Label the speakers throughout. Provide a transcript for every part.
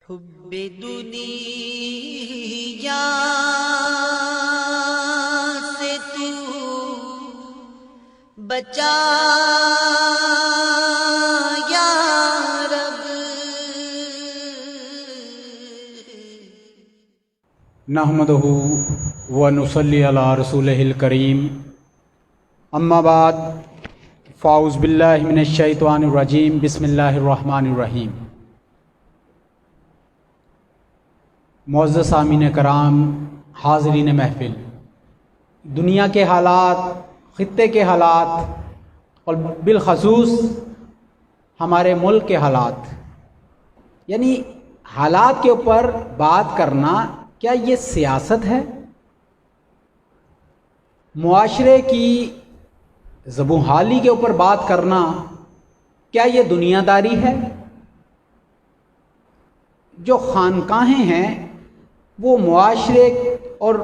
Speaker 1: حب دنیا سے تو بچا یا رب،
Speaker 2: نحمدہ ونصلی علی رسولہ الکریم، اما بعد فاعوذ باللہ من الشیطان الرجیم، بسم اللہ الرحمن الرحیم۔ معزز سامعین کرام، حاضرین محفل، دنیا کے حالات، خطے کے حالات اور بالخصوص ہمارے ملک کے حالات، یعنی حالات کے اوپر بات کرنا، کیا یہ سیاست ہے؟ معاشرے کی زبوں حالی کے اوپر بات کرنا، کیا یہ دنیا داری ہے؟ جو خانقاہیں ہیں وہ معاشرے اور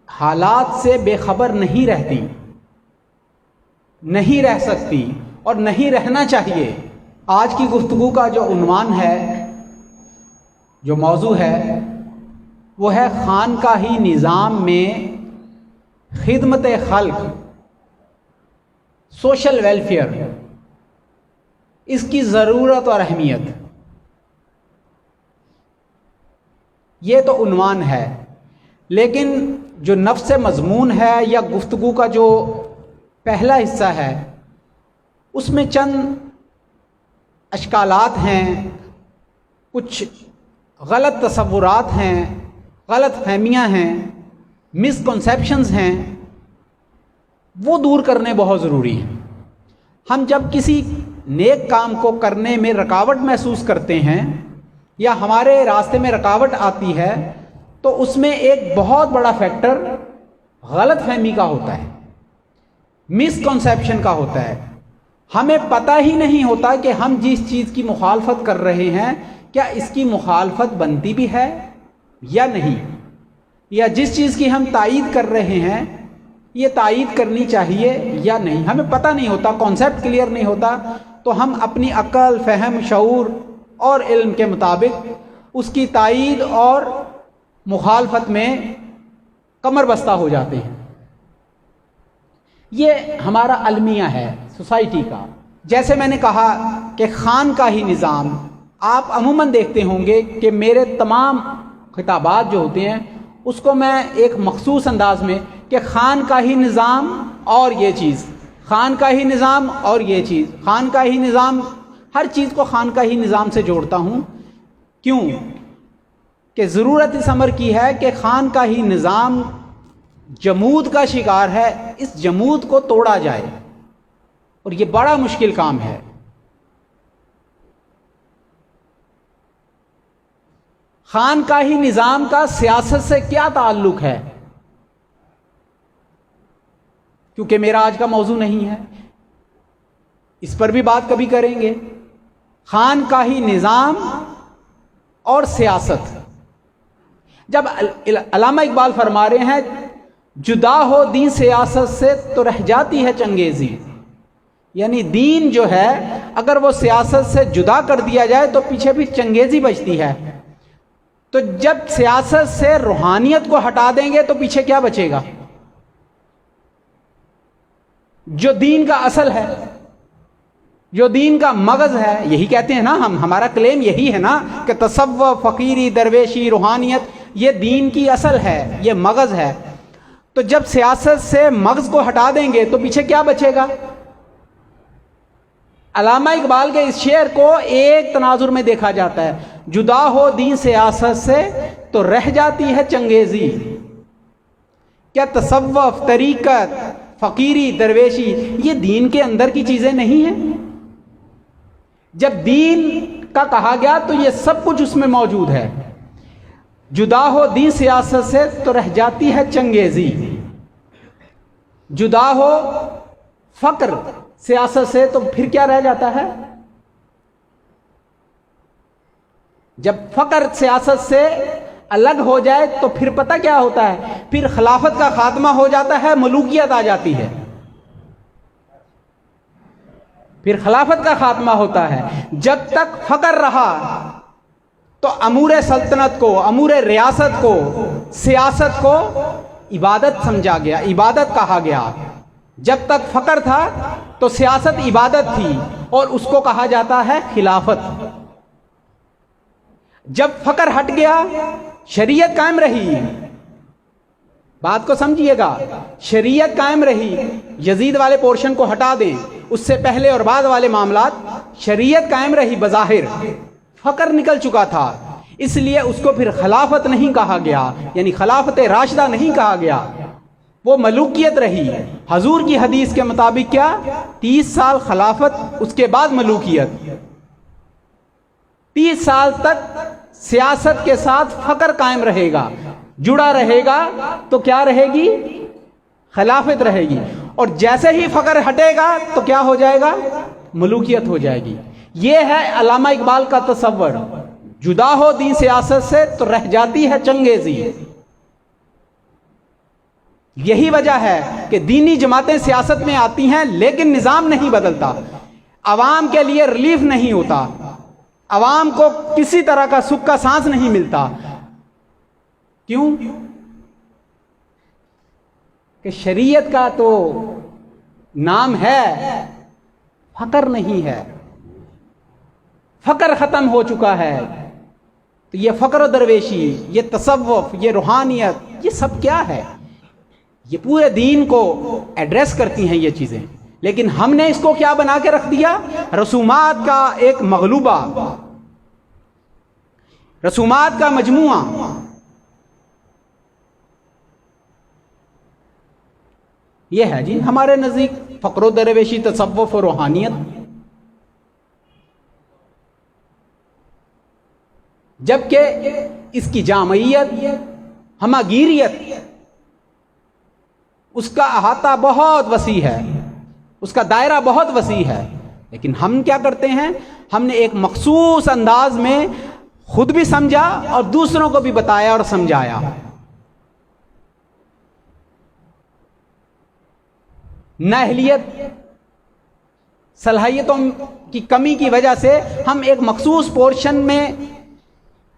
Speaker 2: حالات سے بے خبر نہیں رہتی، نہیں رہ سکتی اور نہیں رہنا چاہیے۔ آج کی گفتگو کا جو عنوان ہے، جو موضوع ہے، وہ ہے خانقاہی نظام میں خدمت خلق، سوشل ویلفیئر، اس کی ضرورت اور اہمیت۔ یہ تو عنوان ہے، لیکن جو نفس مضمون ہے یا گفتگو کا جو پہلا حصہ ہے، اس میں چند اشکالات ہیں، کچھ غلط تصورات ہیں، غلط فہمیاں ہیں، مسکنسیپشنز ہیں، وہ دور کرنے بہت ضروری ہیں۔ ہم جب کسی نیک کام کو کرنے میں رکاوٹ محسوس کرتے ہیں یا ہمارے راستے میں رکاوٹ آتی ہے، تو اس میں ایک بہت بڑا فیکٹر غلط فہمی کا ہوتا ہے، مسکنسیپشن کا ہوتا ہے۔ ہمیں پتہ ہی نہیں ہوتا کہ ہم جس چیز کی مخالفت کر رہے ہیں، کیا اس کی مخالفت بنتی بھی ہے یا نہیں، یا جس چیز کی ہم تائید کر رہے ہیں یہ تائید کرنی چاہیے یا نہیں۔ ہمیں پتہ نہیں ہوتا، کانسیپٹ کلیئر نہیں ہوتا، تو ہم اپنی عقل، فہم، شعور اور علم کے مطابق اس کی تائید اور مخالفت میں کمر بستہ ہو جاتے ہیں۔ یہ ہمارا المیہ ہے سوسائٹی کا۔ جیسے میں نے کہا کہ خانقاہی نظام، آپ عموماً دیکھتے ہوں گے کہ میرے تمام خطابات جو ہوتے ہیں اس کو میں ایک مخصوص انداز میں کہ خانقاہی نظام اور یہ چیز، خانقاہی نظام اور یہ چیز، خانقاہی نظام، ہر چیز کو خانقاہی نظام سے جوڑتا ہوں۔ کیوں؟ کہ ضرورت اس امر کی ہے کہ خانقاہی نظام جمود کا شکار ہے، اس جمود کو توڑا جائے، اور یہ بڑا مشکل کام ہے۔ خانقاہی نظام کا سیاست سے کیا تعلق ہے؟ کیونکہ میرا آج کا موضوع نہیں ہے، اس پر بھی بات کبھی کریں گے۔ خانقاہی نظام اور سیاست، جب علامہ اقبال فرما رہے ہیں جدا ہو دین سیاست سے تو رہ جاتی ہے چنگیزی، یعنی دین جو ہے اگر وہ سیاست سے جدا کر دیا جائے تو پیچھے بھی چنگیزی بچتی ہے۔ تو جب سیاست سے روحانیت کو ہٹا دیں گے تو پیچھے کیا بچے گا؟ جو دین کا اصل ہے، جو دین کا مغز ہے، یہی کہتے ہیں نا ہم، ہمارا کلیم یہی ہے نا کہ تصوف، فقیری، درویشی، روحانیت، یہ دین کی اصل ہے، یہ مغز ہے۔ تو جب سیاست سے مغز کو ہٹا دیں گے تو پیچھے کیا بچے گا؟ علامہ اقبال کے اس شعر کو ایک تناظر میں دیکھا جاتا ہے، جدا ہو دین سیاست سے تو رہ جاتی ہے چنگیزی۔ کیا تصوف، طریقت، فقیری، درویشی یہ دین کے اندر کی چیزیں نہیں ہیں؟ جب دین کا کہا گیا تو یہ سب کچھ اس میں موجود ہے۔ جدا ہو دین سیاست سے تو رہ جاتی ہے چنگیزی، جدا ہو فقر سیاست سے تو پھر کیا رہ جاتا ہے؟ جب فقر سیاست سے الگ ہو جائے تو پھر پتہ کیا ہوتا ہے؟ پھر خلافت کا خاتمہ ہو جاتا ہے، ملوکیت آ جاتی ہے۔ پھر خلافت کا خاتمہ ہوتا ہے۔ جب تک فقر رہا تو امور سلطنت کو، امور ریاست کو، سیاست کو عبادت سمجھا گیا، عبادت کہا گیا۔ جب تک فقر تھا تو سیاست عبادت تھی اور اس کو کہا جاتا ہے خلافت۔ جب فقر ہٹ گیا، شریعت قائم رہی، بات کو سمجھیے گا، شریعت قائم رہی، یزید والے پورشن کو ہٹا دیں، اس سے پہلے اور بعد والے معاملات، شریعت قائم رہی بظاہر، فقر نکل چکا تھا، اس لیے اس کو پھر خلافت نہیں کہا گیا، یعنی خلافت راشدہ نہیں کہا گیا، وہ ملوکیت رہی۔ حضور کی حدیث کے مطابق کیا؟ 30 سال خلافت، اس کے بعد ملوکیت۔ 30 سال تک سیاست کے ساتھ فقر قائم رہے گا، جڑا رہے گا، تو کیا رہے گی؟ خلافت رہے گی، اور جیسے ہی فقر ہٹے گا تو کیا ہو جائے گا؟ ملوکیت ہو جائے گی۔ یہ ہے علامہ اقبال کا تصور، جدا ہو دین سیاست سے تو رہ جاتی ہے چنگیزی۔ یہی وجہ ہے کہ دینی جماعتیں سیاست میں آتی ہیں لیکن نظام نہیں بدلتا، عوام کے لیے ریلیف نہیں ہوتا، عوام کو کسی طرح کا سکھ کا سانس نہیں ملتا۔ کیوں؟ کہ شریعت کا تو نام ہے، فقر نہیں ہے، فقر ختم ہو چکا ہے۔ تو یہ فقر و درویشی، یہ تصوف، یہ روحانیت، یہ سب کیا ہے؟ یہ پورے دین کو ایڈریس کرتی ہیں یہ چیزیں، لیکن ہم نے اس کو کیا بنا کے رکھ دیا؟ رسومات کا ایک مغلوبہ، رسومات کا مجموعہ۔ یہ ہے جی ہمارے نزدیک فقر و درویشی، تصوف و روحانیت۔ جبکہ اس کی جامعیت، ہماگیریت، اس کا احاطہ بہت وسیع ہے، اس کا دائرہ بہت وسیع ہے، لیکن ہم کیا کرتے ہیں؟ ہم نے ایک مخصوص انداز میں خود بھی سمجھا اور دوسروں کو بھی بتایا اور سمجھایا۔ نااہلیت، صلاحیتوں کی کمی کی وجہ سے ہم ایک مخصوص پورشن میں،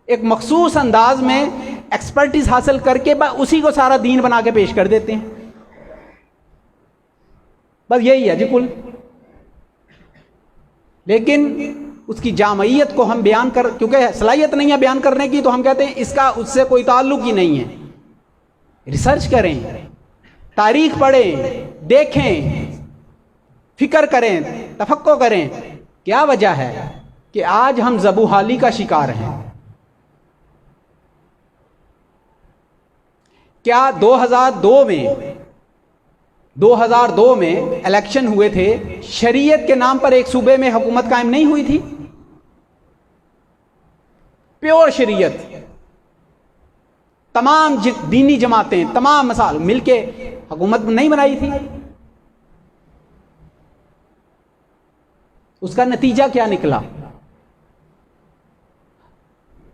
Speaker 2: ایک مخصوص انداز میں ایکسپرٹیز حاصل کر کے اسی کو سارا دین بنا کے پیش کر دیتے ہیں۔ بس یہی ہے جی کل۔ لیکن اس کی جامعیت کو ہم بیان کر، کیونکہ صلاحیت نہیں ہے بیان کرنے کی، تو ہم کہتے ہیں اس کا اس سے کوئی تعلق ہی نہیں ہے۔ ریسرچ کریں، تاریخ پڑھیں، دیکھیں، فکر کریں، تفقع کریں، کیا وجہ ہے کہ آج ہم ذبوحالی کا شکار ہیں۔ کیا 2002 میں الیکشن ہوئے تھے، شریعت کے نام پر ایک صوبے میں حکومت قائم نہیں ہوئی تھی؟ پیور شریعت، تمام دینی جماعتیں، تمام مسائل مل کے حکومت نہیں بنائی تھی؟ اس کا نتیجہ کیا نکلا؟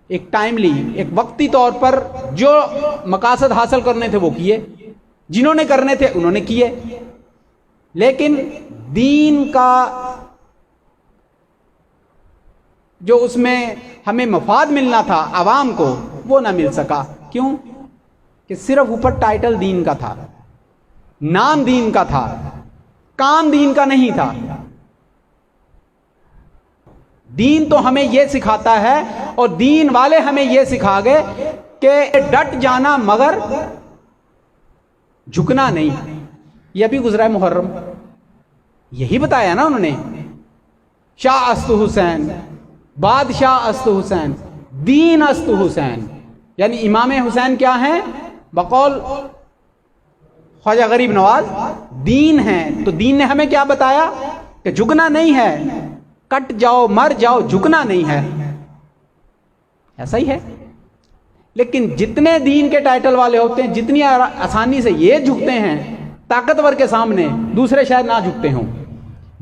Speaker 2: ایک ٹائملی، ایک وقتی طور پر جو مقاصد حاصل کرنے تھے وہ کیے، جنہوں نے کرنے تھے انہوں نے کیے، لیکن دین کا جو اس میں ہمیں مفاد ملنا تھا عوام کو، وہ نہ مل سکا۔ کیوں؟ کہ صرف اوپر ٹائٹل دین کا تھا، نام دین کا تھا، کام دین کا نہیں تھا۔ دین تو ہمیں یہ سکھاتا ہے، اور دین والے ہمیں یہ سکھا گئے کہ ڈٹ جانا مگر جھکنا نہیں۔ یہ ابھی گزرا ہے محرم، یہی بتایا نا انہوں نے، شاہ است حسین، بادشاہ است حسین، دین است حسین، یعنی امام حسین کیا ہیں؟ بقول خواجہ غریب نواز دین ہیں۔ تو دین نے ہمیں کیا بتایا؟ کہ جھکنا نہیں ہے، کٹ جاؤ مر جاؤ، جھکنا نہیں ہے۔ ایسا ہی ہے۔ لیکن جتنے دین کے ٹائٹل والے ہوتے ہیں، جتنی آسانی سے یہ جھکتے ہیں طاقتور کے سامنے، دوسرے شاید نہ جھکتے ہوں۔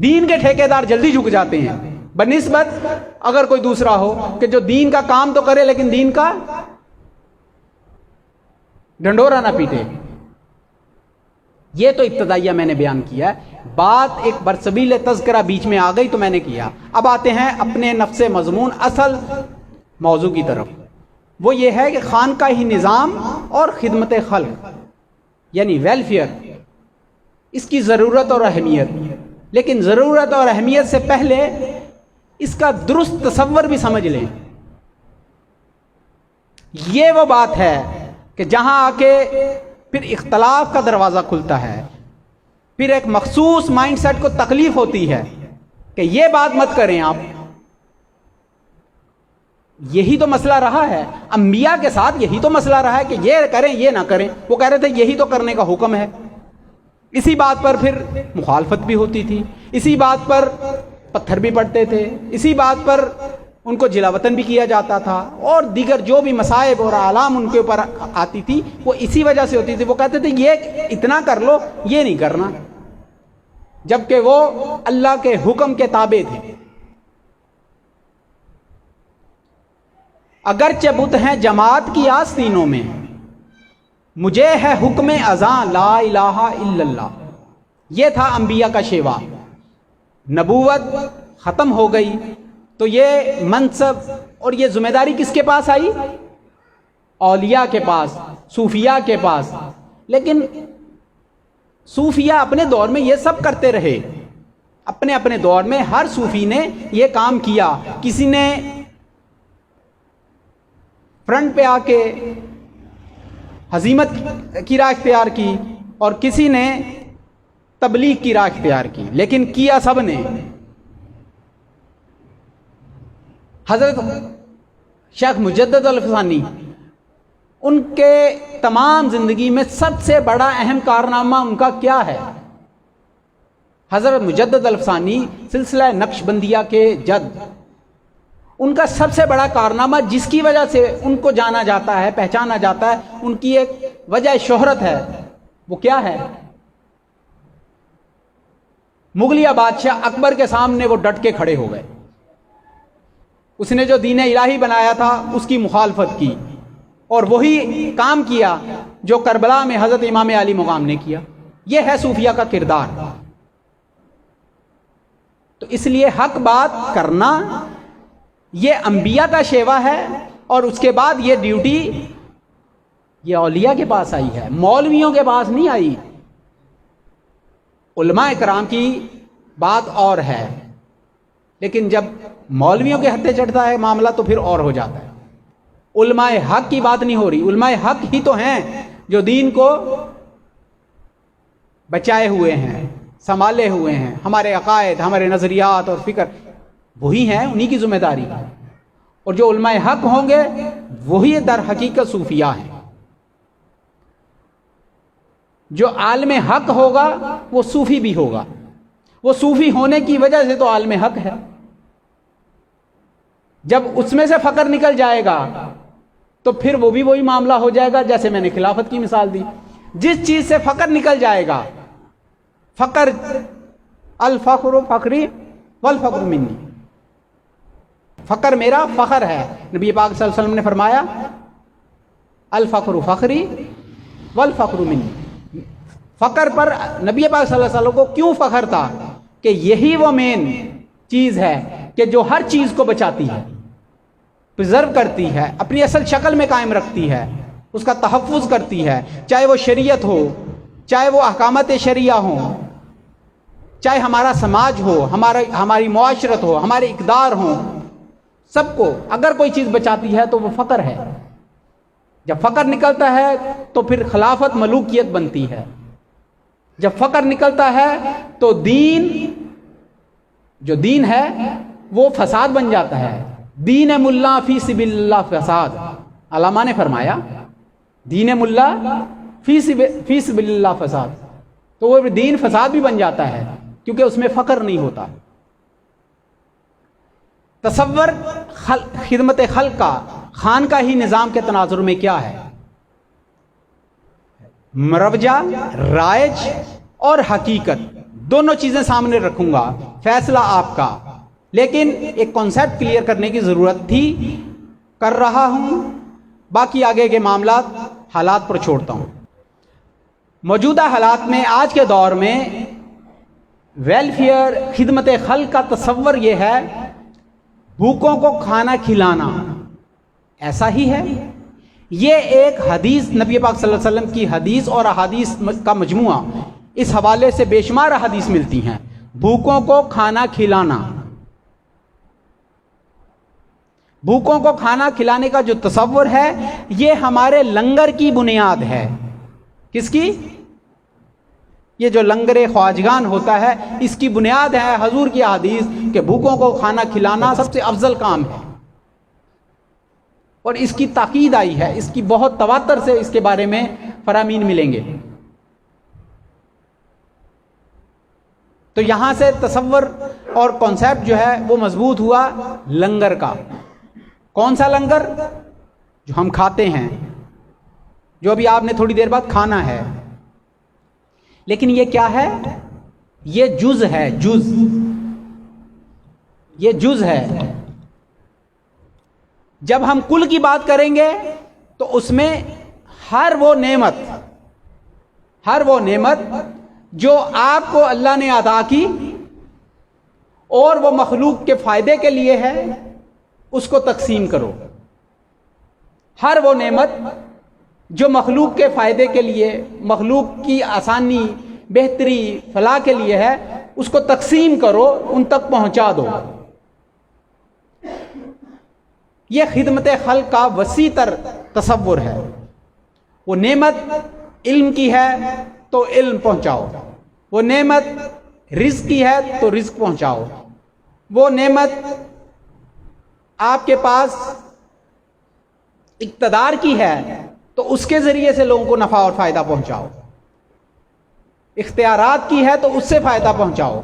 Speaker 2: دین کے ٹھیکیدار جلدی جھک جاتے ہیں بنسبت اگر کوئی دوسرا ہو کہ جو دین کا کام تو کرے لیکن دین کا ڈنڈورا نہ پیٹے۔ یہ تو ابتدائیہ میں نے بیان کیا ہے، بات ایک برسبیل تذکرہ بیچ میں آ گئی تو میں نے کیا۔ اب آتے ہیں اپنے نفس مضمون، اصل موضوع کی طرف، وہ یہ ہے کہ خانقاہی نظام اور خدمت خلق یعنی ویلفیئر، اس کی ضرورت اور اہمیت. لیکن ضرورت اور اہمیت سے پہلے اس کا درست تصور بھی سمجھ لیں. یہ وہ بات ہے کہ جہاں آ کے پھر اختلاف کا دروازہ کھلتا ہے، پھر ایک مخصوص مائنڈ سیٹ کو تکلیف ہوتی ہے کہ یہ بات مت کریں آپ. یہی تو مسئلہ رہا ہے انبیاء کے ساتھ، یہی تو مسئلہ رہا ہے کہ یہ کریں یہ نہ کریں. وہ کہہ رہے تھے یہی تو کرنے کا حکم ہے. اسی بات پر پھر مخالفت بھی ہوتی تھی، اسی بات پر پتھر بھی پڑتے تھے، اسی بات پر ان کو جلا وطن بھی کیا جاتا تھا، اور دیگر جو بھی مصائب اور آلام ان کے اوپر آتی تھی وہ اسی وجہ سے ہوتی تھی. وہ کہتے تھے یہ اتنا کر لو، یہ نہیں کرنا، جبکہ وہ اللہ کے حکم کے تابع تھے. اگرچہ بت ہیں جماعت کی آستینوں میں، مجھے ہے حکم اذاں لا الہ الا اللہ. یہ تھا انبیاء کا شیوا. نبوت ختم ہو گئی تو یہ منصب اور یہ ذمہ داری کس کے پاس آئی؟ اولیاء کے پاس، صوفیاء کے پاس. لیکن صوفیاء اپنے دور میں یہ سب کرتے رہے، اپنے اپنے دور میں ہر صوفی نے یہ کام کیا. کسی نے فرنٹ پہ آ کے ہزیمت کی راہ اختیار کی اور کسی نے تبلیغ کی راہ اختیار کی، لیکن کیا سب نے. حضرت شیخ مجدد الفسانی، ان کے تمام زندگی میں سب سے بڑا اہم کارنامہ ان کا کیا ہے؟ حضرت مجدد الفسانی سلسلہ نقش بندیہ کے جد، ان کا سب سے بڑا کارنامہ جس کی وجہ سے ان کو جانا جاتا ہے، پہچانا جاتا ہے، ان کی ایک وجہ شہرت ہے، وہ کیا ہے؟ مغلیہ بادشاہ اکبر کے سامنے وہ ڈٹ کے کھڑے ہو گئے. اس نے جو دین الہی بنایا تھا اس کی مخالفت کی، اور وہی کام کیا جو کربلا میں حضرت امام علی مقام نے کیا. یہ ہے صوفیہ کا کردار. تو اس لیے حق بات کرنا یہ انبیاء کا شیوا ہے، اور اس کے بعد یہ ڈیوٹی یہ اولیاء کے پاس آئی ہے، مولویوں کے پاس نہیں آئی. علماء کرام کی بات اور ہے، لیکن جب مولویوں کے ہتھے چڑھتا ہے معاملہ تو پھر اور ہو جاتا ہے. علماء حق کی بات نہیں ہو رہی. علماء حق ہی تو ہیں جو دین کو بچائے ہوئے ہیں، سنبھالے ہوئے ہیں. ہمارے عقائد، ہمارے نظریات اور فکر وہی ہیں، انہی کی ذمہ داری ہے. اور جو علماء حق ہوں گے وہی در حقیقت صوفیاء ہیں. جو عالم حق ہوگا وہ صوفی بھی ہوگا. وہ صوفی ہونے کی وجہ سے تو عالم حق ہے. جب اس میں سے فقر نکل جائے گا تو پھر وہ بھی وہی معاملہ ہو جائے گا جیسے میں نے خلافت کی مثال دی. جس چیز سے فقر نکل جائے گا، فقر الفقر فقری والفقر منی، فقر میرا فخر ہے. نبی پاک صلی اللہ علیہ وسلم نے فرمایا الفقر فخری والفقر منی. فقر پر نبی پاک صلی اللہ علیہ وسلم کو کیوں فخر تھا؟ کہ یہی وہ مین چیز ہے کہ جو ہر چیز کو بچاتی ہے، پرزرو کرتی ہے، اپنی اصل شکل میں قائم رکھتی ہے، اس کا تحفظ کرتی ہے. چاہے وہ شریعت ہو، چاہے وہ احکامات شریعہ ہوں، چاہے ہمارا سماج ہو، ہماری معاشرت ہو، ہمارے اقدار ہوں، سب کو اگر کوئی چیز بچاتی ہے تو وہ فقر ہے. جب فقر نکلتا ہے تو پھر خلافت ملوکیت بنتی ہے. جب فقر نکلتا ہے تو دین، جو دین ہے وہ فساد بن جاتا ہے. دین ملا فی سبیل اللہ فساد. علامہ نے فرمایا دین ملا فی سبیل اللہ فساد. تو وہ دین فساد بھی بن جاتا ہے کیونکہ اس میں فقر نہیں ہوتا. تصور خدمت خلق کا خانقاہی نظام کے تناظر میں کیا ہے؟ مروجہ، رائج اور حقیقت، دونوں چیزیں سامنے رکھوں گا، فیصلہ آپ کا. لیکن ایک کانسیپٹ کلیئر کرنے کی ضرورت تھی، کر رہا ہوں. باقی آگے کے معاملات حالات پر چھوڑتا ہوں. موجودہ حالات میں، آج کے دور میں ویلفیئر، خدمت خلق کا تصور یہ ہے بھوکوں کو کھانا کھلانا، ایسا ہی ہے. یہ ایک حدیث نبی پاک صلی اللہ علیہ وسلم کی حدیث اور احادیث کا مجموعہ، اس حوالے سے بے شمار احادیث ملتی ہیں. بھوکوں کو کھانا کھلانا، بھوکوں کو کھانا کھلانے کا جو تصور ہے یہ ہمارے لنگر کی بنیاد ہے. کس کی؟ یہ جو لنگر خواجگان ہوتا ہے اس کی بنیاد ہے حضور کی حدیث کہ بھوکوں کو کھانا کھلانا سب سے افضل کام ہے، اور اس کی تاکید آئی ہے، اس کی بہت تواتر سے اس کے بارے میں فرامین ملیں گے. تو یہاں سے تصور اور کانسیپٹ جو ہے وہ مضبوط ہوا لنگر کا. کون سا لنگر؟ جو ہم کھاتے ہیں، جو ابھی آپ نے تھوڑی دیر بعد کھانا ہے. لیکن یہ کیا ہے؟ یہ جز ہے، جز، یہ جز ہے. جب ہم کل کی بات کریں گے تو اس میں ہر وہ نعمت جو آپ کو اللہ نے عطا کی اور وہ مخلوق کے فائدے کے لیے ہے اس کو تقسیم کرو. ہر وہ نعمت جو مخلوق کے فائدے کے لیے، مخلوق کی آسانی، بہتری، فلاح کے لیے ہے، اس کو تقسیم کرو، ان تک پہنچا دو. یہ خدمت خلق کا وسیع تر تصور ہے. وہ نعمت علم کی ہے تو علم پہنچاؤ، وہ نعمت رزق کی ہے تو رزق پہنچاؤ، وہ نعمت آپ کے پاس اقتدار کی ہے تو اس کے ذریعے سے لوگوں کو نفع اور فائدہ پہنچاؤ، اختیارات کی ہے تو اس سے فائدہ پہنچاؤ.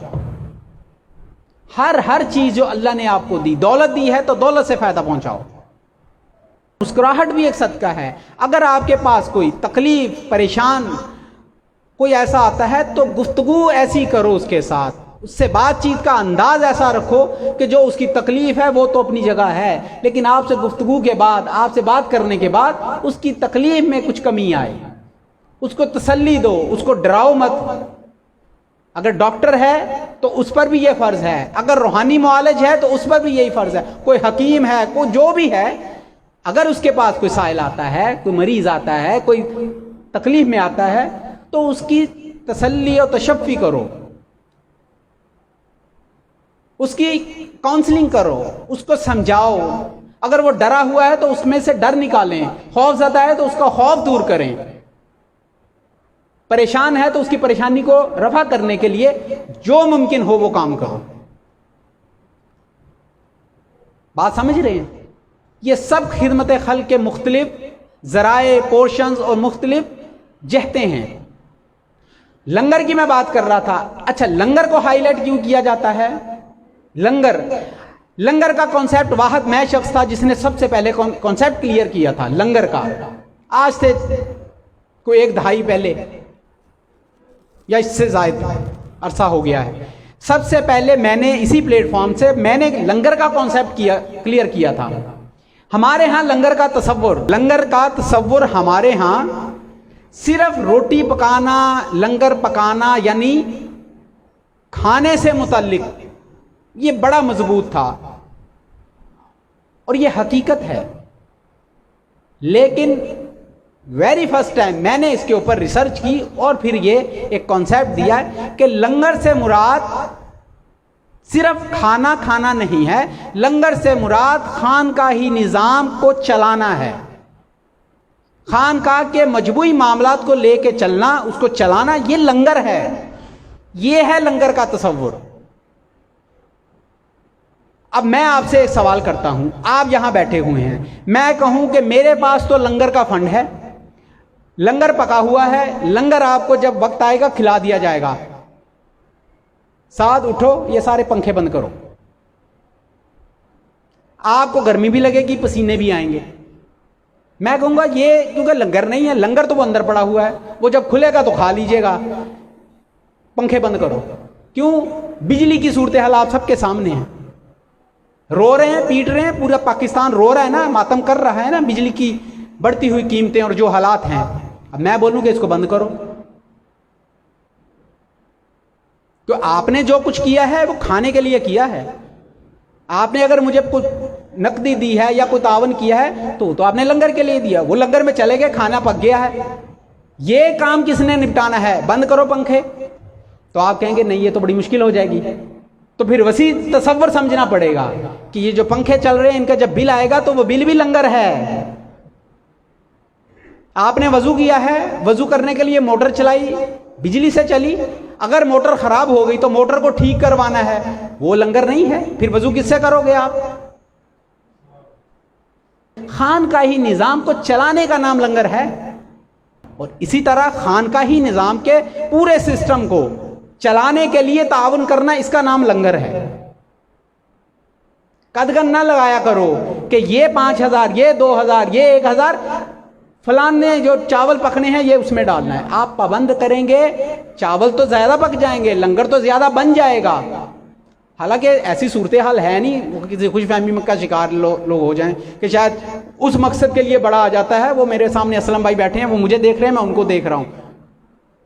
Speaker 2: ہر چیز جو اللہ نے آپ کو دی، دولت دی ہے تو دولت سے فائدہ پہنچاؤ. مسکراہٹ بھی ایک صدقہ ہے. اگر آپ کے پاس کوئی تکلیف، پریشان کوئی ایسا آتا ہے تو گفتگو ایسی کرو اس کے ساتھ، اس سے بات چیت کا انداز ایسا رکھو کہ جو اس کی تکلیف ہے وہ تو اپنی جگہ ہے، لیکن آپ سے گفتگو کے بعد، آپ سے بات کرنے کے بعد اس کی تکلیف میں کچھ کمی آئے، اس کو تسلی دو، اس کو ڈراؤ مت. اگر ڈاکٹر ہے تو اس پر بھی یہ فرض ہے، اگر روحانی معالج ہے تو اس پر بھی یہی فرض ہے، کوئی حکیم ہے، کوئی جو بھی ہے، اگر اس کے پاس کوئی سائل آتا ہے، کوئی مریض آتا ہے، کوئی تکلیف میں آتا ہے تو اس کی تسلی اور تشفی کرو، اس کی کاؤنسلنگ کرو، اس کو سمجھاؤ. اگر وہ ڈرا ہوا ہے تو اس میں سے ڈر نکالیں، خوف زدہ ہے تو اس کا خوف دور کریں، پریشان ہے تو اس کی پریشانی کو رفع کرنے کے لیے جو ممکن ہو وہ کام کرو. بات سمجھ رہے ہیں؟ یہ سب خدمت خلق کے مختلف ذرائع، پورشنز اور مختلف جہتیں ہیں. لنگر کی میں بات کر رہا تھا. اچھا، لنگر کو ہائی لائٹ کیوں کیا جاتا ہے؟ لنگر کا کانسیپٹ واحد میں شخص تھا جس نے سب سے پہلے کانسیپٹ کلیئر کیا تھا لنگر کا. آج سے کوئی 1 دہائی پہلے یا اس سے زائد عرصہ ہو گیا ہے. سب سے پہلے میں نے اسی پلیٹ فارم سے میں نے لنگر کا کانسیپٹ کلیئر کیا تھا. ہمارے ہاں لنگر کا تصور ہمارے ہاں صرف روٹی پکانا، لنگر پکانا یعنی کھانے سے متعلق یہ بڑا مضبوط تھا اور یہ حقیقت ہے. لیکن ویری فرسٹ ٹائم میں نے اس کے اوپر ریسرچ کی اور پھر یہ ایک کانسیپٹ دیا کہ لنگر سے مراد صرف کھانا کھانا نہیں ہے، لنگر سے مراد خانقاہ ہی نظام کو چلانا ہے، خانقاہ کے مجموعی معاملات کو لے کے چلنا، اس کو چلانا، یہ لنگر ہے. یہ ہے لنگر کا تصور. اب میں آپ سے ایک سوال کرتا ہوں، آپ یہاں بیٹھے ہوئے ہیں، میں کہوں کہ میرے پاس تو لنگر کا فنڈ ہے، لنگر پکا ہوا ہے، لنگر آپ کو جب وقت آئے گا کھلا دیا جائے گا، ساتھ اٹھو، یہ سارے پنکھے بند کرو. آپ کو گرمی بھی لگے گی، پسینے بھی آئیں گے. میں کہوں گا یہ کیونکہ لنگر نہیں ہے، لنگر تو وہ اندر پڑا ہوا ہے، وہ جب کھلے گا تو کھا لیجئے گا، پنکھے بند کرو. کیوں؟ بجلی کی صورتحال آپ سب کے سامنے ہے، رو رہے ہیں، پیٹ رہے ہیں، پورا پاکستان رو رہا ہے نا، ماتم کر رہا ہے نا بجلی کی بڑھتی ہوئی قیمتیں اور جو حالات ہیں. اب میں بولوں کہ اس کو بند کرو، تو آپ نے جو کچھ کیا ہے وہ کھانے کے لیے کیا ہے. آپ نے اگر مجھے کچھ نقدی دی ہے یا کوئی تعاون کیا ہے تو آپ نے لنگر کے لیے دیا. وہ لنگر میں چلے گئے, کھانا پک گیا ہے, یہ کام کس نے نپٹانا ہے؟ بند کرو پنکھے. تو آپ کہیں گے نہیں یہ تو بڑی مشکل ہو جائے گی. تو پھر وسیع تصور سمجھنا پڑے گا کہ یہ جو پنکھے چل رہے ہیں ان کا جب بل آئے گا تو وہ بل بھی لنگر ہے. آپ نے وضو کیا ہے, وضو کرنے کے لیے موٹر چلائی, بجلی سے چلی, اگر موٹر خراب ہو گئی تو موٹر کو ٹھیک کروانا ہے, وہ لنگر نہیں ہے. پھر وضو کس سے کرو گے آپ؟ خانقاہی نظام کو چلانے کا نام لنگر ہے. اور اسی طرح خانقاہی نظام کے پورے سسٹم کو چلانے کے لیے تعاون کرنا, اس کا نام لنگر ہے. قدغن نہ لگایا کرو کہ یہ 5,000, یہ 2,000, یہ 1,000 فلان نے جو چاول پکنے ہیں یہ اس میں ڈالنا ہے. آپ پابند کریں گے چاول تو زیادہ پک جائیں گے, لنگر تو زیادہ بن جائے گا. حالانکہ ایسی صورتحال ہے نہیں, کسی خوش فہمی کا شکار لوگ ہو جائیں کہ شاید اس مقصد کے لیے بڑا آ جاتا ہے. وہ میرے سامنے اسلم بھائی بیٹھے ہیں, وہ مجھے دیکھ رہے ہیں, میں ان کو دیکھ رہا ہوں.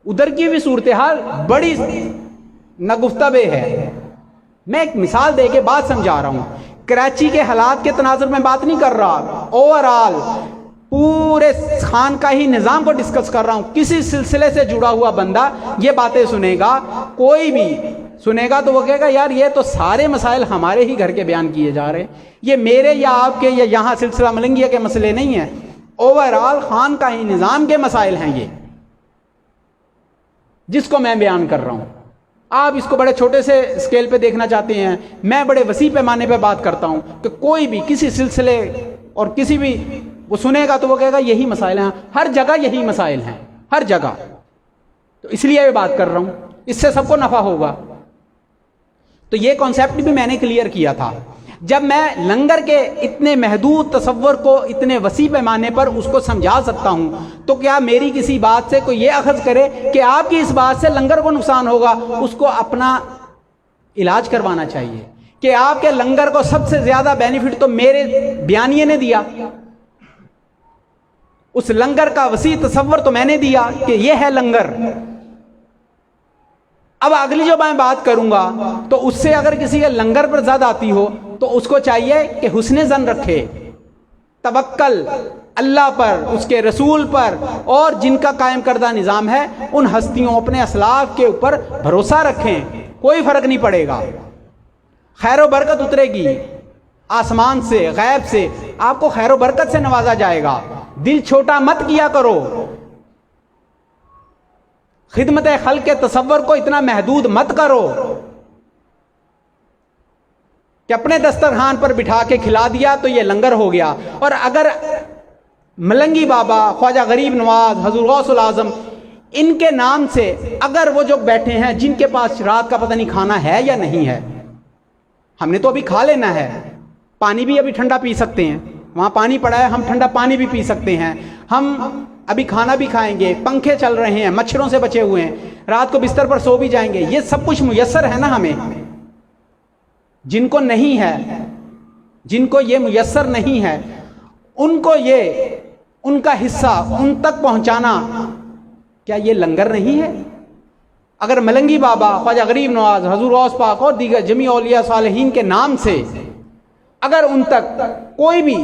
Speaker 2: ادھر کی بھی صورتحال بڑی نگفتہ ہے. میں ایک مثال دے کے بات سمجھا رہا ہوں. کراچی کے حالات کے تناظر میں بات نہیں کر رہا, اوور آل پورے خانقاہی نظام کو ڈسکس کر رہا ہوں. کسی سلسلے سے جڑا ہوا بندہ یہ باتیں سنے گا, کوئی بھی سنے گا تو وہ کہے گا یار یہ تو سارے مسائل ہمارے ہی گھر کے بیان کیے جا رہے ہیں, یہ میرے یا آپ کے یا یہاں سلسلہ ملنگیہ کے مسئلے نہیں ہیں, اوور آل خانقاہی نظام کے مسائل ہیں یہ جس کو میں بیان کر رہا ہوں. آپ اس کو بڑے چھوٹے سے اسکیل پہ دیکھنا چاہتے ہیں, میں بڑے وسیع پیمانے پہ بات کرتا ہوں کہ کوئی بھی کسی سلسلے اور کسی بھی وہ سنے گا تو وہ کہے گا یہی مسائل ہیں, ہر جگہ یہی مسائل ہیں, ہر جگہ. تو اس لیے میں بات کر رہا ہوں, اس سے سب کو نفع ہوگا. تو یہ کانسیپٹ بھی میں نے کلیئر کیا تھا. جب میں لنگر کے اتنے محدود تصور کو اتنے وسیع پیمانے پر اس کو سمجھا سکتا ہوں, تو کیا میری کسی بات سے کوئی یہ اخذ کرے کہ آپ کی اس بات سے لنگر کو نقصان ہوگا؟ اس کو اپنا علاج کروانا چاہیے کہ آپ کے لنگر کو سب سے زیادہ بینیفٹ تو میرے بیانیے نے دیا, اس لنگر کا وسیع تصور تو میں نے دیا کہ یہ ہے لنگر. اب اگلی جو میں بات کروں گا تو اس سے اگر کسی کے لنگر پر زد آتی ہو تو اس کو چاہیے کہ حسن ظن رکھے, توکل اللہ پر, اس کے رسول پر, اور جن کا قائم کردہ نظام ہے ان ہستیوں اپنے اسلاف کے اوپر بھروسہ رکھیں. کوئی فرق نہیں پڑے گا, خیر و برکت اترے گی آسمان سے, غیب سے آپ کو خیر و برکت سے نوازا جائے گا. دل چھوٹا مت کیا کرو, خدمت خلق کے تصور کو اتنا محدود مت کرو کہ اپنے دسترخوان پر بٹھا کے کھلا دیا تو یہ لنگر ہو گیا. اور اگر ملنگی بابا, خواجہ غریب نواز, حضور غوث العظم, ان کے نام سے اگر وہ جو بیٹھے ہیں جن کے پاس رات کا پتہ نہیں کھانا ہے یا نہیں ہے, ہم نے تو ابھی کھا لینا ہے, پانی بھی ابھی ٹھنڈا پی سکتے ہیں, وہاں پانی پڑا ہے, ہم ٹھنڈا پانی بھی پی سکتے ہیں, ہم ابھی کھانا بھی کھائیں گے, پنکھے چل رہے ہیں, مچھروں سے بچے ہوئے ہیں, رات کو بستر پر سو بھی جائیں گے. یہ سب کچھ میسر ہے نا ہمیں. جن کو نہیں ہے, جن کو یہ میسر نہیں ہے, ان کو یہ ان کا حصہ ان تک پہنچانا کیا یہ لنگر نہیں ہے؟ اگر ملنگی بابا, خواجہ غریب نواز, حضور غوث پاک اور دیگر جمیع اولیاء صالحین کے نام سے اگر ان تک کوئی بھی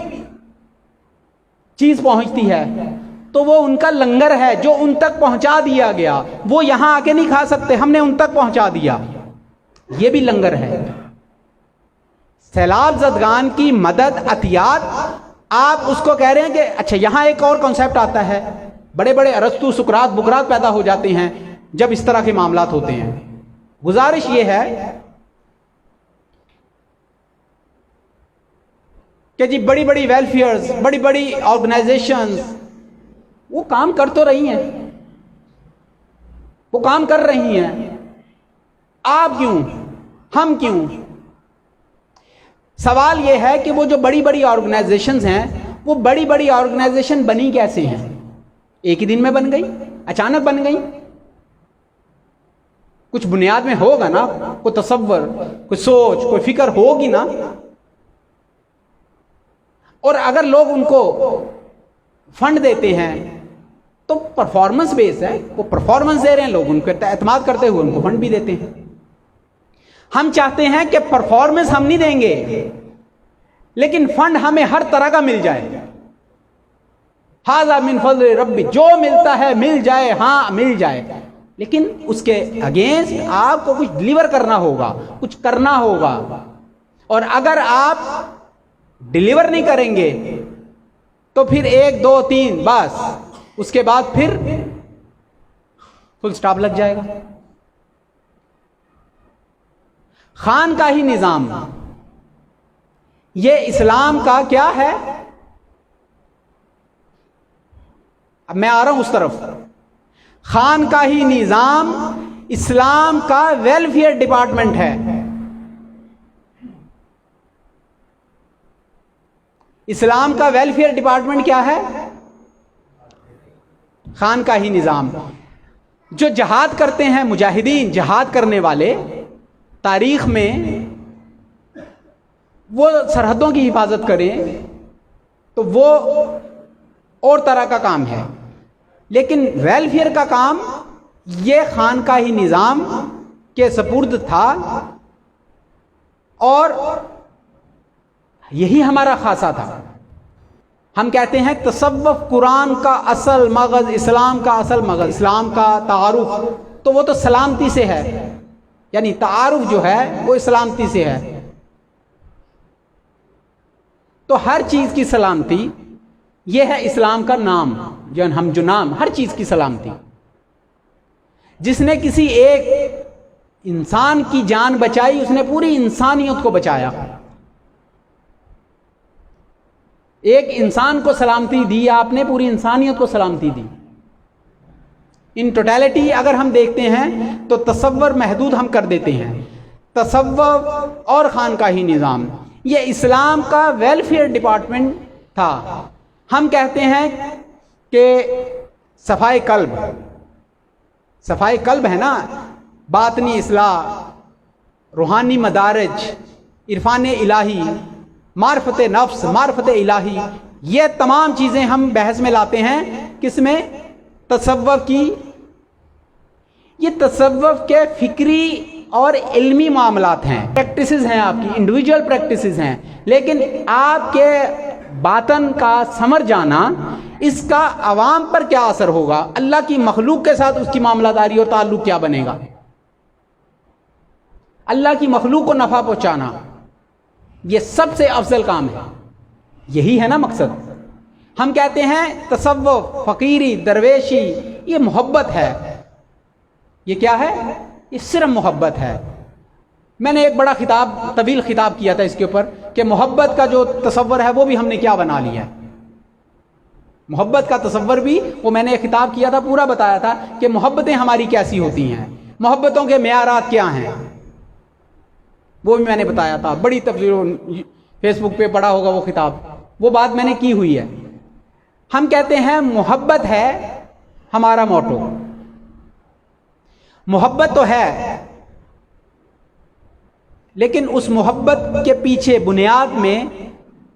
Speaker 2: چیز پہنچتی ہے تو وہ ان کا لنگر ہے جو ان تک پہنچا دیا گیا. وہ یہاں آ کے نہیں کھا سکتے, ہم نے ان تک پہنچا دیا, یہ بھی لنگر ہے. سیلاب زدگان کی مدد, عطیات, آپ اس کو کہہ رہے ہیں کہ اچھا یہاں ایک اور کانسیپٹ آتا ہے, بڑے بڑے ارسطو, سقراط, بکرات پیدا ہو جاتے ہیں جب اس طرح کے معاملات ہوتے ہیں. گزارش یہ ہے کہ جی بڑی بڑی ویلفیئرز, بڑی بڑی آرگنائزیشنز وہ کام کر تو رہی ہیں, وہ کام کر رہی ہیں, آپ کیوں, ہم کیوں؟ سوال یہ ہے کہ وہ جو بڑی بڑی آرگنائزیشنز ہیں وہ بڑی بڑی آرگنائزیشن بنی کیسے ہیں؟ ایک ہی دن میں بن گئی, اچانک بن گئی؟ کچھ بنیاد میں ہوگا نا, کوئی تصور, کوئی سوچ, کوئی فکر ہوگی نا. اور اگر لوگ ان کو فنڈ دیتے ہیں تو پرفارمنس بیس ہے, وہ پرفارمنس دے رہے ہیں, لوگ ان کو اعتماد کرتے ہوئے ان کو فنڈ بھی دیتے ہیں. ہم چاہتے ہیں کہ پرفارمنس ہم نہیں دیں گے, لیکن فنڈ ہمیں ہر طرح کا مل جائے، ھذا من فضل ربی، جو ملتا ہے مل جائے، ہاں مل جائے، لیکن اس کے اگینسٹ آپ کو کچھ ڈلیور کرنا ہوگا، کچھ کرنا ہوگا، اور اگر آپ ڈلیور نہیں کریں گے تو پھر 1 2 3 بس، اس کے بعد پھر فل سٹاپ لگ جائے گا۔ خانقاہی نظام یہ اسلام کا کیا ہے؟ اب میں آ رہا ہوں اس طرف۔ خانقاہی نظام اسلام کا ویلفیئر ڈپارٹمنٹ ہے۔ اسلام کا ویلفیئر ڈپارٹمنٹ کیا ہے؟ خانقاہی نظام۔ جو جہاد کرتے ہیں مجاہدین، جہاد کرنے والے، تاریخ میں وہ سرحدوں کی حفاظت کریں تو وہ اور طرح کا کام ہے، لیکن ویلفیئر کا کام یہ خانقاہی نظام کے سپرد تھا، اور یہی ہمارا خاصہ تھا۔ ہم کہتے ہیں تصوف قرآن کا اصل مغز، اسلام کا اصل مغز، اسلام کا تعارف تو وہ تو سلامتی سے ہے، یعنی تعارف جو ہے وہ سلامتی سے ہے، تو ہر چیز کی سلامتی یہ ہے اسلام کا نام، جو نام ہر چیز کی سلامتی۔ جس نے کسی ایک انسان کی جان بچائی اس نے پوری انسانیت کو بچایا۔ ایک انسان کو سلامتی دی آپ نے، پوری انسانیت کو سلامتی دی۔ ان ٹوٹیلٹی اگر ہم دیکھتے ہیں تو تصور محدود ہم کر دیتے ہیں۔ تصوف اور خانقاہی نظام یہ اسلام کا ویلفیئر ڈپارٹمنٹ تھا۔ ہم کہتے ہیں کہ صفائی قلب ہے نا، باطنی اصلاح، روحانی مدارج، عرفان الہی، معرفت نفس، معرفت الہی، یہ تمام چیزیں ہم بحث میں لاتے ہیں۔ کس میں؟ تصوف کی۔ یہ تصوف کے فکری اور علمی معاملات ہیں، پریکٹسز ہیں، آپ کی انڈیویجول پریکٹسز ہیں، لیکن آپ کے باطن کا سمر جانا، اس کا عوام پر کیا اثر ہوگا، اللہ کی مخلوق کے ساتھ اس کی معاملہ داری اور تعلق کیا بنے گا، اللہ کی مخلوق کو نفع پہنچانا، یہ سب سے افضل کام ہے۔ یہی ہے نا مقصد۔ ہم کہتے ہیں تصوف، فقیری، درویشی، یہ محبت ہے۔ یہ کیا ہے؟ یہ صرف محبت ہے۔ میں نے ایک بڑا طویل خطاب کیا تھا اس کے اوپر کہ محبت کا جو تصور ہے وہ بھی ہم نے کیا بنا لیا ہے۔ محبت کا تصور بھی وہ میں نے ایک خطاب کیا تھا، پورا بتایا تھا کہ محبتیں ہماری کیسی ہوتی ہیں، محبتوں کے معیارات کیا ہیں، وہ بھی میں نے بتایا تھا۔ بڑی تفصیل فیس بک پہ پڑا ہوگا وہ خطاب، وہ بات میں نے کی ہوئی ہے۔ ہم کہتے ہیں محبت ہے ہمارا موٹو، محبت تو ہے، لیکن اس محبت کے پیچھے بنیاد میں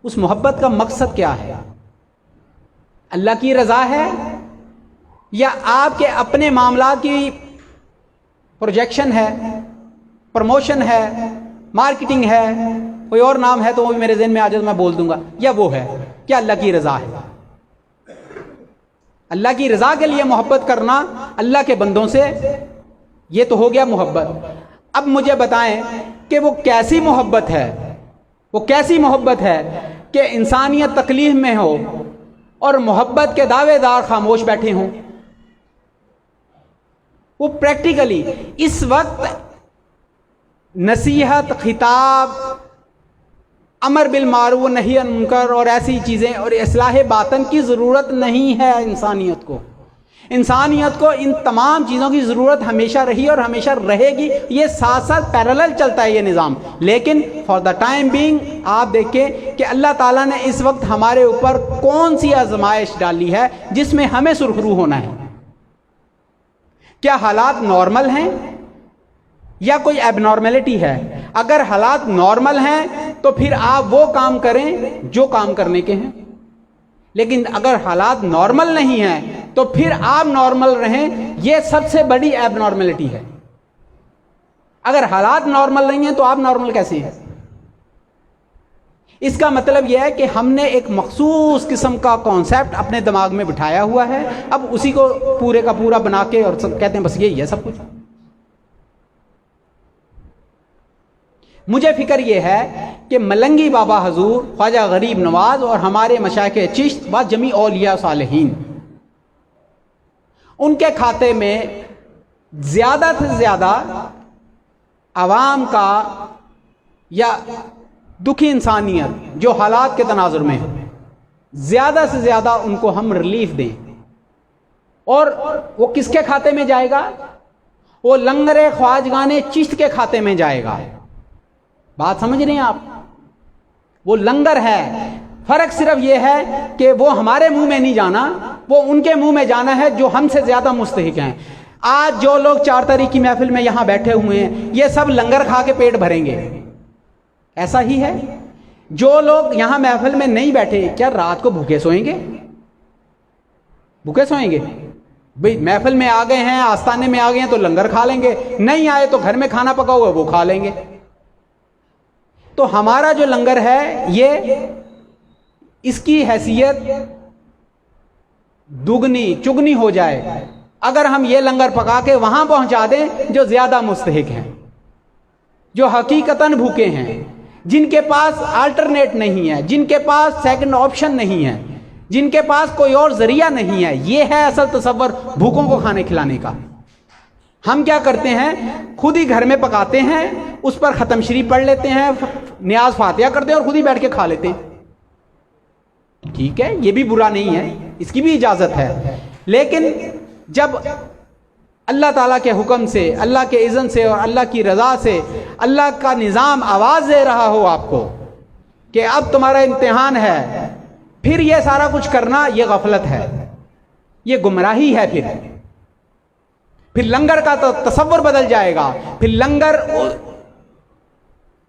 Speaker 2: اس محبت کا مقصد کیا ہے؟ اللہ کی رضا ہے یا آپ کے اپنے معاملات کی پروجیکشن ہے، پروموشن ہے، مارکیٹنگ ہے، کوئی اور نام ہے تو وہ بھی میرے ذہن میں آ جائے تو میں بول دوں گا، یا وہ ہے کیا اللہ کی رضا ہے؟ اللہ کی رضا کے لیے محبت کرنا اللہ کے بندوں سے، یہ تو ہو گیا محبت۔ اب مجھے بتائیں کہ وہ کیسی محبت ہے، وہ کیسی محبت ہے کہ انسانیت تکلیف میں ہو اور محبت کے دعوے دار خاموش بیٹھے ہوں۔ وہ پریکٹیکلی اس وقت نصیحت، خطاب، امر بالمعروف نہی عن منکر اور ایسی چیزیں اور اصلاح باطن کی ضرورت نہیں ہے انسانیت کو۔ انسانیت کو ان تمام چیزوں کی ضرورت ہمیشہ رہی اور ہمیشہ رہے گی، یہ ساتھ ساتھ پیرالل چلتا ہے یہ نظام۔ لیکن فار دا ٹائم بینگ آپ دیکھیں کہ اللہ تعالیٰ نے اس وقت ہمارے اوپر کون سی آزمائش ڈالی ہے جس میں ہمیں سرخرو ہونا ہے۔ کیا حالات نارمل ہیں یا کوئی ایب نارملٹی ہے؟ اگر حالات نارمل ہیں تو پھر آپ وہ کام کریں جو کام کرنے کے ہیں، لیکن اگر حالات نارمل نہیں ہیں تو پھر آپ نارمل رہیں، یہ سب سے بڑی ایب نارملٹی ہے۔ اگر حالات نارمل نہیں ہیں تو آپ نارمل کیسے ہیں؟ اس کا مطلب یہ ہے کہ ہم نے ایک مخصوص قسم کا کانسیپٹ اپنے دماغ میں بٹھایا ہوا ہے، اب اسی کو پورے کا پورا بنا کے اور کہتے ہیں بس یہی ہے سب کچھ۔ مجھے فکر یہ ہے کہ ملنگی بابا حضور، خواجہ غریب نواز اور ہمارے مشائخ چشت و جمی اولیاء صالحین، ان کے کھاتے میں زیادہ سے زیادہ عوام کا یا دکھی انسانیت جو حالات کے تناظر میں ہے، زیادہ سے زیادہ ان کو ہم ریلیف دیں۔ اور وہ کس کے کھاتے میں جائے گا؟ وہ لنگر خواجگان چشت کے کھاتے میں جائے گا۔ بات سمجھ رہے ہیں آپ؟ وہ لنگر ہے، فرق صرف یہ ہے کہ وہ ہمارے منہ میں نہیں جانا، وہ ان کے منہ میں جانا ہے جو ہم سے زیادہ مستحق ہیں۔ آج جو لوگ 4 تاریخ کی محفل میں یہاں بیٹھے ہوئے ہیں، یہ سب لنگر کھا کے پیٹ بھریں گے، ایسا ہی ہے۔ جو لوگ یہاں محفل میں نہیں بیٹھے، کیا رات کو بھوکے سوئیں گے؟ بھوکے سوئیں گے؟ بھئی محفل میں آ گئے ہیں، آستانے میں آ گئے ہیں تو لنگر کھا لیں گے، نہیں آئے تو گھر میں کھانا پکا ہوا وہ کھا لیں گے۔ تو ہمارا جو لنگر ہے یہ اس کی حیثیت دگنی چگنی ہو جائے اگر ہم یہ لنگر پکا کے وہاں پہنچا دیں جو زیادہ مستحق ہیں، جو حقیقتاً بھوکے ہیں، جن کے پاس آلٹرنیٹ نہیں ہے، جن کے پاس سیکنڈ آپشن نہیں ہے، جن کے پاس کوئی اور ذریعہ نہیں ہے۔ یہ ہے اصل تصور بھوکوں کو کھانے کھلانے کا۔ ہم کیا کرتے ہیں؟ خود ہی گھر میں پکاتے ہیں، اس پر ختم شریف پڑھ لیتے ہیں، نیاز فاتحہ کرتے ہیں اور خود ہی بیٹھ کے کھا لیتے ہیں۔ ٹھیک ہے، یہ بھی برا نہیں ہے، اس کی بھی اجازت ہے، لیکن جب اللہ تعالیٰ کے حکم سے، اللہ کے اذن سے اور اللہ کی رضا سے اللہ کا نظام آواز دے رہا ہو آپ کو کہ اب تمہارا امتحان ہے، پھر یہ سارا کچھ کرنا یہ غفلت ہے، یہ گمراہی ہے۔ پھر لنگر کا تو تصور بدل جائے گا۔ پھر لنگر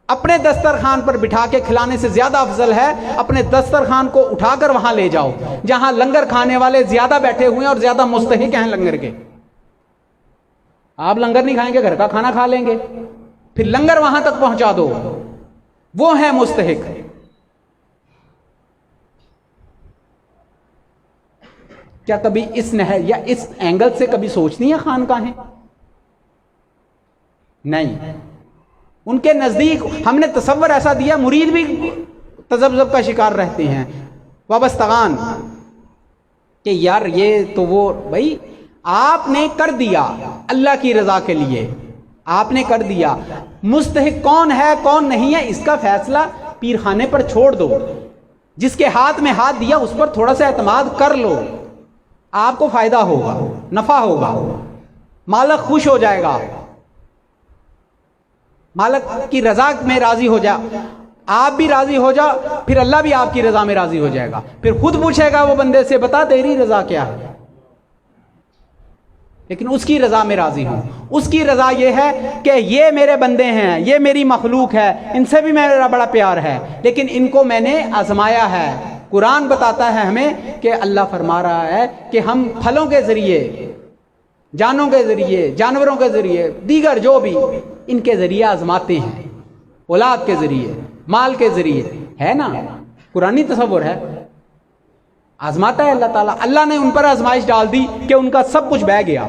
Speaker 2: اپنے دسترخوان پر بٹھا کے کھلانے سے زیادہ افضل ہے اپنے دسترخوان کو اٹھا کر وہاں لے جاؤ جہاں لنگر کھانے والے زیادہ بیٹھے ہوئے ہیں اور زیادہ مستحق ہیں لنگر کے۔ آپ لنگر نہیں کھائیں گے، گھر کا کھانا کھا لیں گے، پھر لنگر وہاں تک پہنچا دو، وہ ہیں مستحق۔ کیا کبھی اس نہر یا اس اینگل سے کبھی سوچتی ہیں خانقاہیں؟ نہیں، ان کے نزدیک ہم نے تصور ایسا دیا، مرید بھی تذبذب کا شکار رہتے ہیں، وابستگان، کہ یار یہ تو وہ، بھائی آپ نے کر دیا اللہ کی رضا کے لیے، آپ نے کر دیا، مستحق کون ہے کون نہیں ہے اس کا فیصلہ پیر خانے پر چھوڑ دو، جس کے ہاتھ میں ہاتھ دیا اس پر تھوڑا سا اعتماد کر لو، آپ کو فائدہ ہوگا، نفع ہوگا، مالک خوش ہو جائے گا، مالک کی رضا میں راضی ہو جائے، آپ بھی راضی ہو جاؤ، پھر اللہ بھی آپ کی رضا میں راضی ہو جائے گا، پھر خود پوچھے گا وہ بندے سے، بتا تیری رضا کیا ہے، لیکن اس کی رضا میں راضی ہوں۔ اس کی رضا یہ ہے کہ یہ میرے بندے ہیں، یہ میری مخلوق ہے، ان سے بھی میرا بڑا پیار ہے، لیکن ان کو میں نے آزمایا ہے۔ قرآن بتاتا ہے ہمیں کہ اللہ فرما رہا ہے کہ ہم پھلوں کے ذریعے، جانوں کے ذریعے، جانوروں کے ذریعے، دیگر جو بھی ان کے ذریعے آزماتے ہیں، اولاد کے ذریعے، مال کے ذریعے، ہے نا، قرآنی تصور ہے، آزماتا ہے اللہ تعالیٰ۔ اللہ نے ان پر آزمائش ڈال دی کہ ان کا سب کچھ بہ گیا،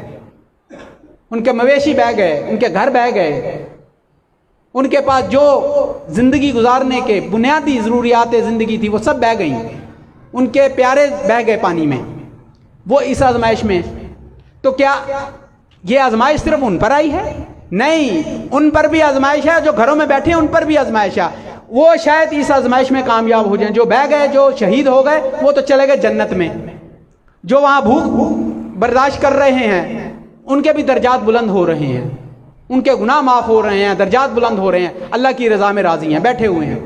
Speaker 2: ان کے مویشی بہ گئے، ان کے گھر بہ گئے، ان کے پاس جو زندگی گزارنے کے بنیادی ضروریات زندگی تھی وہ سب بہ گئیں، ان کے پیارے بہ گئے پانی میں، وہ اس آزمائش میں۔ تو کیا یہ آزمائش صرف ان پر آئی ہے؟ نہیں، ان پر بھی آزمائش ہے، جو گھروں میں بیٹھے ہیں ان پر بھی آزمائش ہے، وہ شاید اس آزمائش میں کامیاب ہو جائیں، جو بہ گئے، جو شہید ہو گئے وہ تو چلے گئے جنت میں، جو وہاں بھوک برداشت کر رہے ہیں ان کے بھی درجات بلند ہو رہے ہیں، ان کے گناہ معاف ہو رہے ہیں، درجات بلند ہو رہے ہیں، اللہ کی رضا میں راضی ہیں، بیٹھے ہوئے ہیں،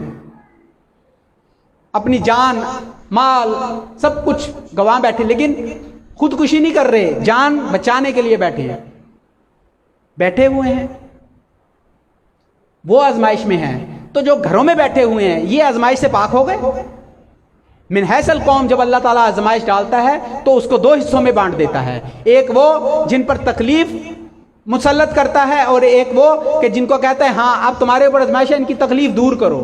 Speaker 2: اپنی جان مال سب کچھ گواہ بیٹھے، لیکن خودکشی نہیں کر رہے، جان بچانے کے لیے بیٹھے ہیں، بیٹھے ہوئے ہیں، وہ آزمائش میں ہیں۔ تو جو گھروں میں بیٹھے ہوئے ہیں یہ آزمائش سے پاک ہو گئے؟ من حیث القوم جب اللہ تعالیٰ آزمائش ڈالتا ہے تو اس کو 2 حصوں میں بانٹ دیتا ہے، ایک وہ جن پر تکلیف مسلط کرتا ہے اور ایک وہ کہ جن کو کہتا ہے ہاں اب تمہارے اوپر آزمائش ہے، ان کی تکلیف دور کرو۔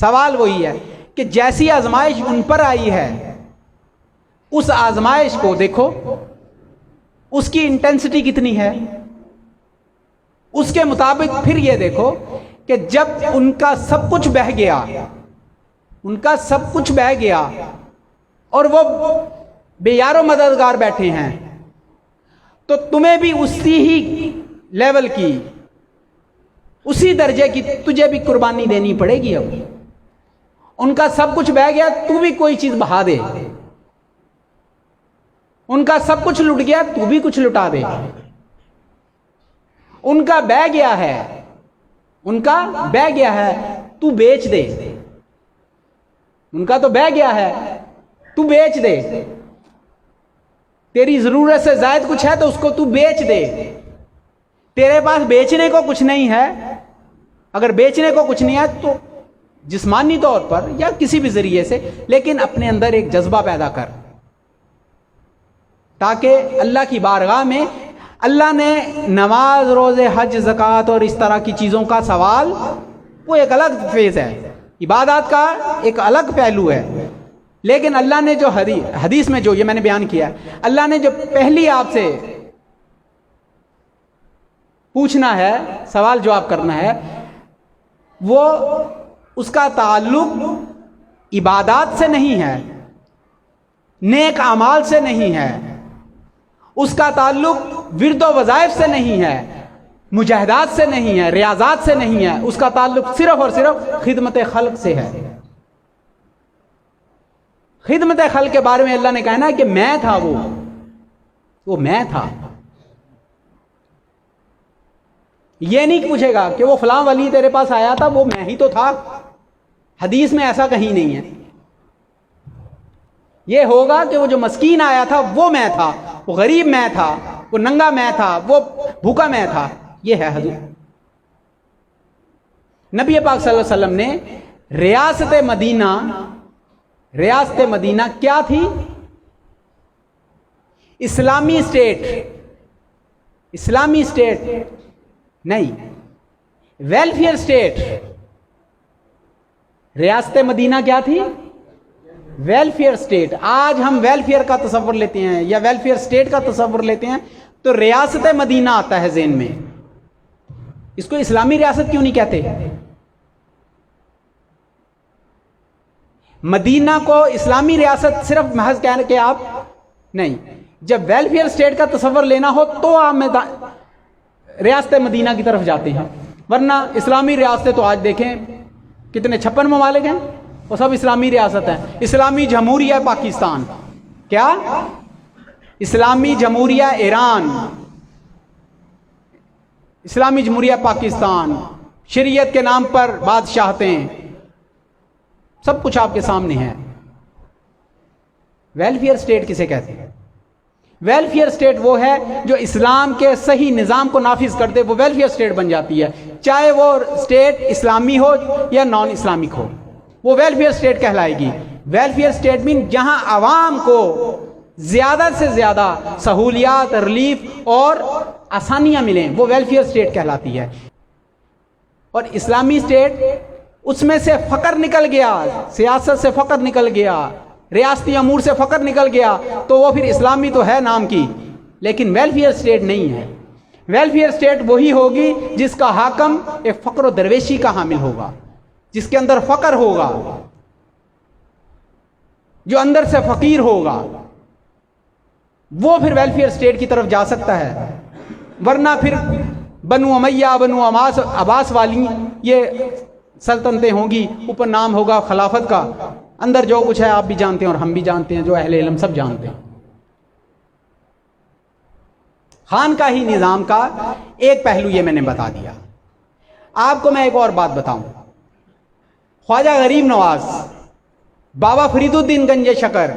Speaker 2: سوال وہی ہے کہ جیسی آزمائش ان پر آئی ہے اس آزمائش کو دیکھو، اس کی انٹینسٹی کتنی ہے، اس کے مطابق پھر یہ دیکھو کہ جب ان کا سب کچھ بہہ گیا، ان کا سب کچھ بہہ گیا اور وہ بے یار و مددگار بیٹھے ہیں، تو تمہیں بھی اسی ہی لیول کی، اسی درجے کی تجھے بھی قربانی دینی پڑے گی۔ اب ان کا سب کچھ بہہ گیا، تو بھی کوئی چیز بہا دے، ان کا سب کچھ لٹ گیا، تو بھی کچھ لٹا دے۔ ان کا بہہ گیا ہے، ان کا بہہ گیا ہے، تو بیچ دے، ان کا تو بہہ گیا ہے، تو بیچ دے، تیری ضرورت سے زائد کچھ ہے تو اس کو تو بیچ دے، تیرے پاس بیچنے کو کچھ نہیں ہے، اگر بیچنے کو کچھ نہیں ہے تو جسمانی طور پر یا کسی بھی ذریعے سے، لیکن اپنے اندر ایک جذبہ پیدا کر، تاکہ اللہ کی بارگاہ میں اللہ نے نماز، روزے، حج، زکوٰۃ اور اس طرح کی چیزوں کا سوال، وہ ایک الگ فیز ہے، عبادات کا ایک الگ پہلو ہے، لیکن اللہ نے جو حدیث میں جو یہ میں نے بیان کیا ہے، اللہ نے جو پہلی آپ سے پوچھنا ہے، سوال جواب کرنا ہے، وہ اس کا تعلق عبادات سے نہیں ہے، نیک اعمال سے نہیں ہے، اس کا تعلق ورد و وظائف سے نہیں ہے، مجاہدات سے نہیں ہے، ریاضات سے نہیں ہے، اس کا تعلق صرف اور صرف خدمت خلق سے ہے۔ خدمت خلق کے بارے میں اللہ نے کہا نا کہ میں تھا، وہ میں تھا، یہ نہیں پوچھے گا کہ وہ فلاں ولی تیرے پاس آیا تھا، وہ میں ہی تو تھا، حدیث میں ایسا کہیں نہیں ہے۔ یہ ہوگا کہ وہ جو مسکین آیا تھا وہ میں تھا، وہ غریب میں تھا، وہ ننگا میں تھا، وہ بھوکا میں تھا، یہ ہے حضور۔ نبی پاک صلی اللہ علیہ وسلم نے ریاست مدینہ کیا تھی؟ اسلامی اسٹیٹ نہیں، ویلفیئر اسٹیٹ۔ ریاست مدینہ کیا تھی؟ Welfare state. آج ہم ویلفیئر کا تصور لیتے ہیں یا ویلفیئر اسٹیٹ کا تصور لیتے ہیں تو ریاست مدینہ آتا ہے ذہن میں، اس کو اسلامی ریاست کیوں نہیں کہتے؟ مدینہ کو اسلامی ریاست صرف محض کہنے کہ آپ نہیں، جب ویلفیئر اسٹیٹ کا تصور لینا ہو تو آپ ریاست مدینہ کی طرف جاتے ہیں، ورنہ اسلامی ریاستیں تو آج دیکھیں کتنے 56 ممالک ہیں، وہ سب اسلامی ریاست ہیں۔ اسلامی جمہوریہ پاکستان، کیا؟ اسلامی جمہوریہ ایران، اسلامی جمہوریہ پاکستان، شریعت کے نام پر بادشاہتیں، سب کچھ آپ کے سامنے ہے۔ ویلفیئر اسٹیٹ کسے کہتے ہیں؟ ویلفیئر اسٹیٹ وہ ہے جو اسلام کے صحیح نظام کو نافذ کر دے، وہ ویلفیئر اسٹیٹ بن جاتی ہے، چاہے وہ اسٹیٹ اسلامی ہو یا نان اسلامک ہو، وہ ویلفیئر اسٹیٹ کہلائے گی۔ ویلفیئر اسٹیٹ مین جہاں عوام کو زیادہ سے زیادہ سہولیات، ریلیف اور آسانیاں ملیں، وہ ویلفیئر اسٹیٹ کہلاتی ہے۔ اور اسلامی اسٹیٹ، اس میں سے فقر نکل گیا، سیاست سے فقر نکل گیا، ریاستی امور سے فقر نکل گیا، تو وہ پھر اسلامی تو ہے نام کی، لیکن ویلفیئر اسٹیٹ نہیں ہے۔ ویلفیئر اسٹیٹ وہی ہوگی جس کا حاکم ایک فقر و درویشی کا حامل ہوگا، جس کے اندر فقر ہوگا، جو اندر سے فقیر ہوگا، وہ پھر ویلفیئر اسٹیٹ کی طرف جا سکتا ہے۔ ورنہ پھر بنو امیہ، بنو عباس والی یہ سلطنتیں ہوں گی، اوپر نام ہوگا خلافت کا، اندر جو کچھ ہے آپ بھی جانتے ہیں اور ہم بھی جانتے ہیں، جو اہل علم سب جانتے ہیں۔ خانقاہی نظام کا ایک پہلو یہ میں نے بتا دیا۔ آپ کو میں ایک اور بات بتاؤں، خواجہ غریب نواز، بابا فرید الدین گنج شکر،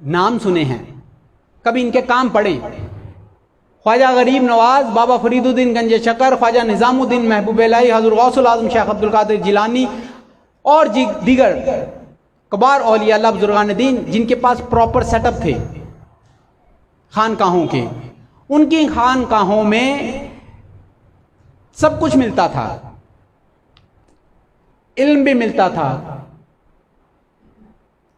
Speaker 2: نام سنے ہیں، کبھی ان کے کام پڑھیں۔ خواجہ غریب نواز، بابا فرید الدین گنج شکر، خواجہ نظام الدین محبوب الہی، حضرت غوث العظم شیخ عبد القادر جیلانی اور دیگر کبار اولیاء اللہ بزرگان دین جن کے پاس پراپر سیٹ اپ تھے خانقاہوں کے، ان کی خانقاہوں میں سب کچھ ملتا تھا، علم بھی ملتا تھا،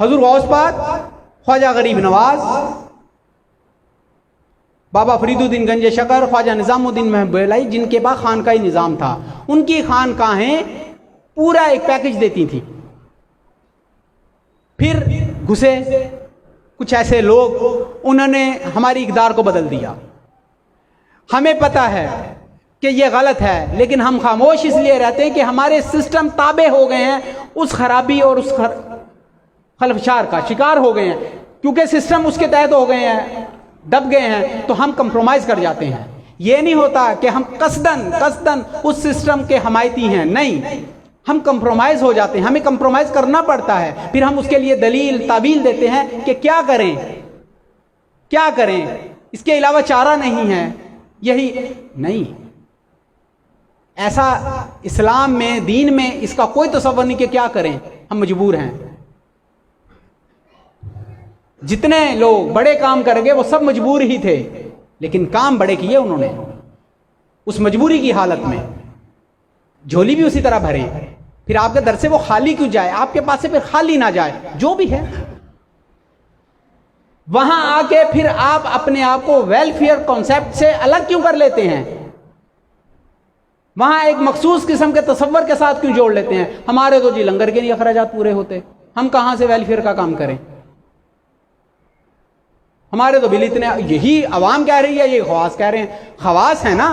Speaker 2: حضور غوث پاک، خواجہ غریب نواز، بابا فرید الدین گنج شکر، خواجہ نظام الدین محبوب علی، جن کے پاس خانقاہی نظام تھا، ان کی خانقاہیں پورا ایک پیکج دیتی تھی. پھر گھسے کچھ ایسے لوگ، انہوں نے ہماری اقدار کو بدل دیا. ہمیں پتہ ہے کہ یہ غلط ہے، لیکن ہم خاموش اس لیے رہتے ہیں کہ ہمارے سسٹم تابع ہو گئے ہیں اس خرابی اور اس خلفشار کا شکار ہو گئے ہیں. کیونکہ سسٹم اس کے تحت ہو گئے ہیں، دب گئے ہیں، تو ہم کمپرومائز کر جاتے ہیں. یہ نہیں ہوتا کہ ہم قصدن اس سسٹم کے حمایتی ہیں، نہیں، ہم کمپرومائز ہو جاتے ہیں. ہمیں کمپرومائز کرنا پڑتا ہے. پھر ہم اس کے لیے دلیل تعویل دیتے ہیں کہ کیا کریں، اس کے علاوہ چارہ نہیں ہے. یہی نہیں، ایسا اسلام میں، دین میں اس کا کوئی تصور نہیں کہ کیا کریں، ہم مجبور ہیں. جتنے لوگ بڑے کام کریں گے وہ سب مجبور ہی تھے، لیکن کام بڑے کیے انہوں نے اس مجبوری کی حالت میں. جھولی بھی اسی طرح بھرے. پھر آپ کے در سے وہ خالی کیوں جائے، آپ کے پاس سے پھر خالی نہ جائے. جو بھی ہے وہاں آ کے پھر آپ اپنے آپ کو ویلفیئر کانسیپٹ سے الگ کیوں کر لیتے ہیں؟ وہاں ایک مخصوص قسم کے تصور کے ساتھ کیوں جوڑ لیتے ہیں؟ ہمارے تو جی لنگر کے نہیں اخراجات پورے ہوتے، ہم کہاں سے ویلفیئر کا کام کریں؟ ہمارے تو بل اتنے، یہی عوام کہہ رہی ہے، یہ خواص کہہ رہے ہیں. خواص ہے نا،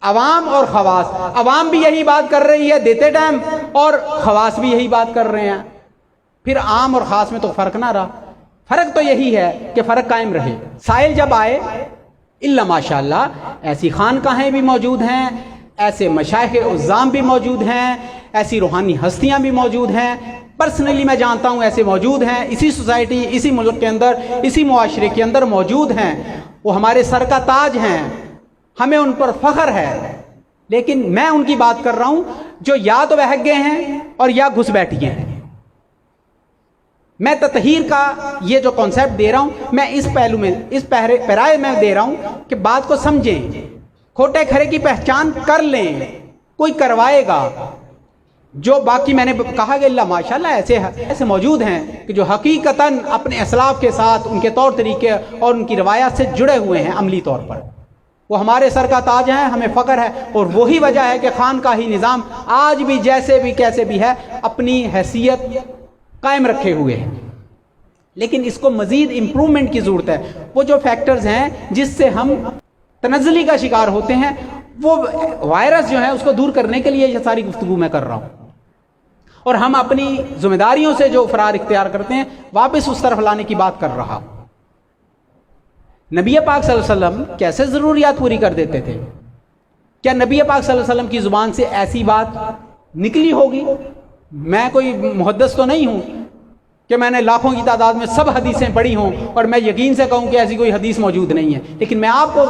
Speaker 2: عوام اور خواص. عوام بھی یہی بات کر رہی ہے دیتے ٹائم، اور خواص بھی یہی بات کر رہے ہیں. پھر عام اور خاص میں تو فرق نہ رہا. فرق تو یہی ہے کہ فرق قائم رہے. سائل جب آئے، الا ماشاء اللہ، ایسی خانقاہیں بھی موجود ہیں، ایسے مشائخ عظام بھی موجود ہیں، ایسی روحانی ہستیاں بھی موجود ہیں. پرسنلی میں جانتا ہوں ایسے موجود ہیں، اسی سوسائٹی، اسی ملک کے اندر، اسی معاشرے کے اندر موجود ہیں. وہ ہمارے سر کا تاج ہیں، ہمیں ان پر فخر ہے. لیکن میں ان کی بات کر رہا ہوں جو یا تو بہک گئے ہیں اور یا گھس بیٹھے ہیں. میں تطہیر کا یہ جو کانسیپٹ دے رہا ہوں، میں اس پہلو میں، اس پیرائے میں دے رہا ہوں کہ بات کو سمجھیں، کھوٹے کھرے کی پہچان کر لیں. کوئی کروائے گا. جو باقی میں نے کہا کہ اللہ ماشاءاللہ ایسے موجود ہیں کہ جو حقیقتاً اپنے اسلاف کے ساتھ ان کے طور طریقے اور ان کی روایات سے جڑے ہوئے ہیں عملی طور پر. وہ ہمارے سر کا تاج ہیں، ہمیں فخر ہے. اور وہی وجہ ہے کہ خانقاہی نظام آج بھی جیسے بھی کیسے بھی ہے اپنی حیثیت قائم رکھے ہوئے ہیں. لیکن اس کو مزید امپرومنٹ کی ضرورت ہے. وہ جو فیکٹرز ہیں جس سے ہم تنزلی کا شکار ہوتے ہیں، وہ وائرس جو ہے اس کو دور کرنے کے لیے یہ ساری گفتگو میں کر رہا ہوں. اور ہم اپنی ذمہ داریوں سے جو فرار اختیار کرتے ہیں واپس اس طرف لانے کی بات کر رہا. نبی پاک صلی اللہ علیہ وسلم کیسے ضروریات پوری کر دیتے تھے؟ کیا نبی پاک صلی اللہ علیہ وسلم کی زبان سے ایسی بات نکلی ہوگی؟ میں کوئی محدث تو نہیں ہوں کہ میں نے لاکھوں کی تعداد میں سب حدیثیں پڑھی ہوں اور میں یقین سے کہوں کہ ایسی کوئی حدیث موجود نہیں ہے. لیکن میں آپ کو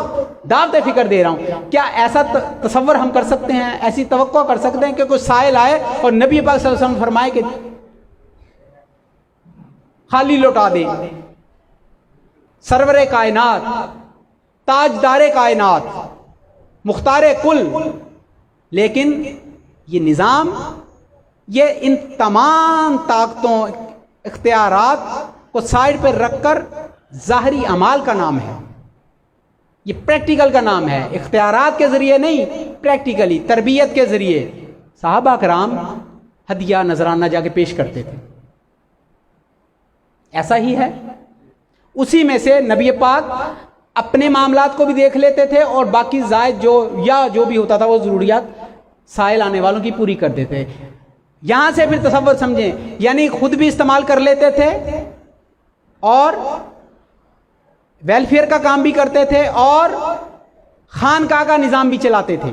Speaker 2: دعوت فکر دے رہا ہوں. کیا ایسا تصور ہم کر سکتے ہیں، ایسی توقع کر سکتے ہیں کہ کوئی سائل آئے اور نبی پاک صلی اللہ علیہ وسلم فرمائے کہ خالی لوٹا دے؟ سرور کائنات، تاجدار کائنات، مختار کل. لیکن یہ نظام، یہ ان تمام طاقتوں، اختیارات کو سائڈ پہ رکھ کر ظاہری اعمال کا نام ہے، یہ پریکٹیکل کا نام ہے. اختیارات کے ذریعے نہیں، پریکٹیکلی تربیت کے ذریعے. صحابہ کرام ہدیہ نذرانہ جا کے پیش کرتے تھے. ایسا ہی ہے. اسی میں سے نبی پاک اپنے معاملات کو بھی دیکھ لیتے تھے اور باقی زائد جو بھی ہوتا تھا وہ ضروریات سائل آنے والوں کی پوری کر دیتے. یہاں سے پھر تصور سمجھیں، یعنی خود بھی استعمال کر لیتے تھے اور ویلفیئر کا کام بھی کرتے تھے اور خانقاہ کا نظام بھی چلاتے تھے.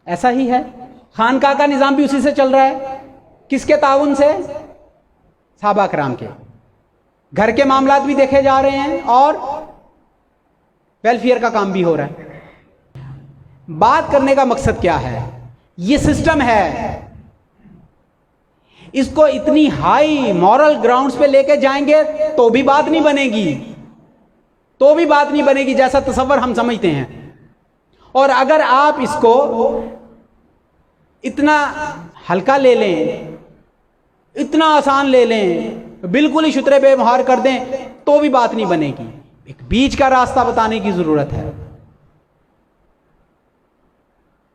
Speaker 2: ایسا ہی ہے. خانقاہ کا نظام بھی اسی سے چل رہا ہے. کس کے تعاون سے؟ صحابہ کرام کے. گھر کے معاملات بھی دیکھے جا رہے ہیں اور ویلفیئر کا کام بھی ہو رہا ہے. بات کرنے کا مقصد کیا ہے؟ یہ سسٹم ہے، اس کو اتنی ہائی مورل گراؤنڈز پہ لے کے جائیں گے تو بھی بات نہیں بنے گی، جیسا تصور ہم سمجھتے ہیں. اور اگر آپ اس کو اتنا ہلکا لے لیں اتنا آسان لے لیں, بالکل ہی شترے بے مہار کر دیں تو بھی بات نہیں بنے گی. ایک بیچ کا راستہ بتانے کی ضرورت ہے.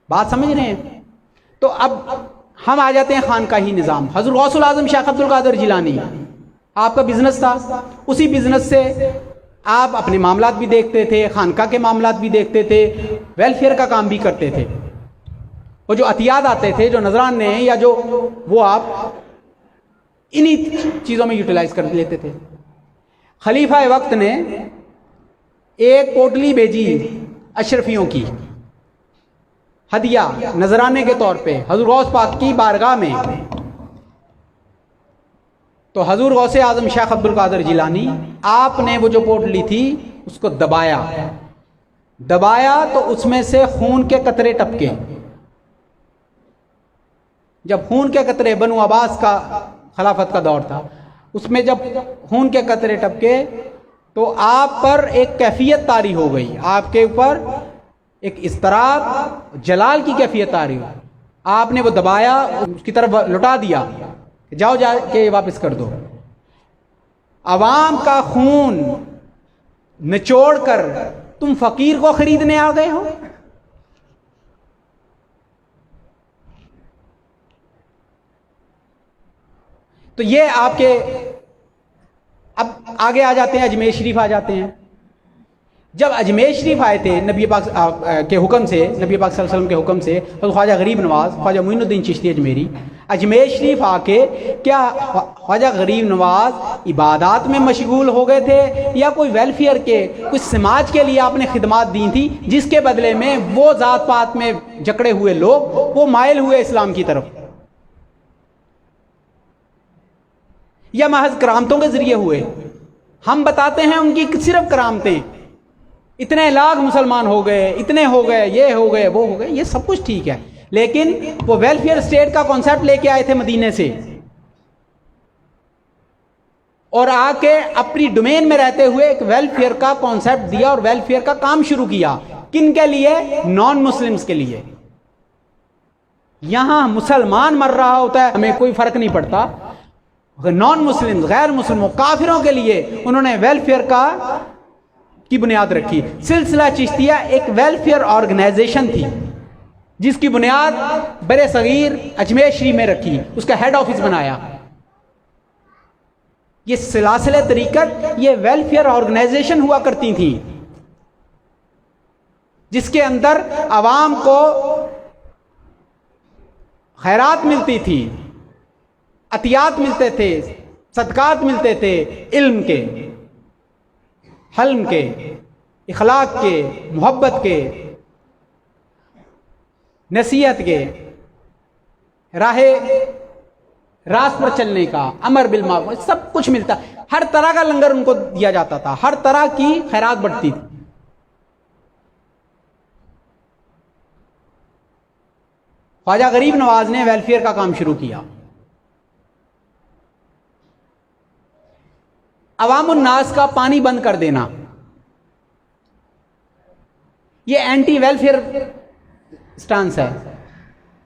Speaker 2: بات سمجھ رہے ہیں؟ تو اب ہم آ جاتے ہیں خانقاہی نظام. حضرت غوث العظم شیخ عبد القادر جیلانی, آپ کا بزنس تھا, اسی بزنس سے آپ اپنے معاملات بھی دیکھتے تھے, خانقاہ کے معاملات بھی دیکھتے تھے, ویلفیئر کا کام بھی کرتے تھے. وہ جو عطیات آتے تھے, جو نذرانے یا جو, وہ آپ انہی چیزوں میں یوٹیلائز کر لیتے تھے. خلیفہ وقت نے ایک پوٹلی بھیجی اشرفیوں کی ہدیہ نذرانے کے طور پہ حضور غوث پاک کی بارگاہ میں. تو حضور غوث اعظم شیخ عبد القادر جیلانی, آپ نے وہ جو پوٹلی تھی اس کو دبایا تو اس میں سے خون کے قطرے ٹپکے. جب خون کے قطرے, بنو عباس کا خلافت کا دور تھا, اس میں جب خون کے قطرے ٹپکے تو آپ پر ایک کیفیت طاری ہو گئی, آپ کے اوپر ایک اضطراب, جلال کی کیفیت طاری ہوئی. آپ نے وہ دبایا, اس کی طرف لٹا دیا, جاؤ جا کے واپس کر دو. عوام کا خون نچوڑ کر تم فقیر کو خریدنے آ گئے ہو. تو یہ آپ کے, اب آگے آ جاتے ہیں, اجمیر شریف آ جاتے ہیں. جب اجمیر شریف آئے تھے نبی پاک کے حکم سے, نبی پاک صلی اللہ علیہ وسلم کے حکم سے, تو خواجہ غریب نواز, خواجہ معین الدین چشتی اجمیری اجمیر شریف آ کے, کیا خواجہ غریب نواز عبادات میں مشغول ہو گئے تھے یا کوئی ویلفیئر کے, کچھ سماج کے لیے آپ نے خدمات دی تھی جس کے بدلے میں وہ ذات پات میں جکڑے ہوئے لوگ وہ مائل ہوئے اسلام کی طرف, یا محض کرامتوں کے ذریعے ہوئے؟ ہم بتاتے ہیں ان کی صرف کرامتیں, اتنے لاکھ مسلمان ہو گئے, اتنے ہو گئے, یہ ہو گئے, وہ ہو گئے, یہ سب کچھ ٹھیک ہے, لیکن وہ ویلفیئر اسٹیٹ کا کانسیپٹ لے کے آئے تھے مدینے سے, اور آ کے اپنی ڈومین میں رہتے ہوئے ایک ویلفیئر کا کانسیپٹ دیا اور ویلفیئر کا کام شروع کیا. کن کے لیے؟ نان مسلمز کے لیے. یہاں مسلمان مر رہا ہوتا ہے ہمیں کوئی فرق نہیں پڑتا, نان مسلم, غیر مسلموں, کافروں کے لیے انہوں نے ویلفیئر کی بنیاد رکھی. سلسلہ چشتیہ ایک ویلفیئر آرگنائزیشن تھی جس کی بنیاد بر صغیر اجمیر شریف میں رکھی, اس کا ہیڈ آفس بنایا. یہ سلاسل طریقت یہ ویلفیئر آرگنائزیشن ہوا کرتی تھی جس کے اندر عوام کو خیرات ملتی تھی, عطیات ملتے تھے, صدقات ملتے تھے, علم کے, حلم کے, اخلاق کے, محبت کے, نصیحت کے, راست پر چلنے کا, امر بالمعروف, سب کچھ ملتا. ہر طرح کا لنگر ان کو دیا جاتا تھا, ہر طرح کی خیرات بڑھتی تھی. خواجہ غریب نواز نے ویلفیئر کا کام شروع کیا. عوام الناس کا پانی بند کر دینا, یہ اینٹی ویلفیئر سٹانس ہے.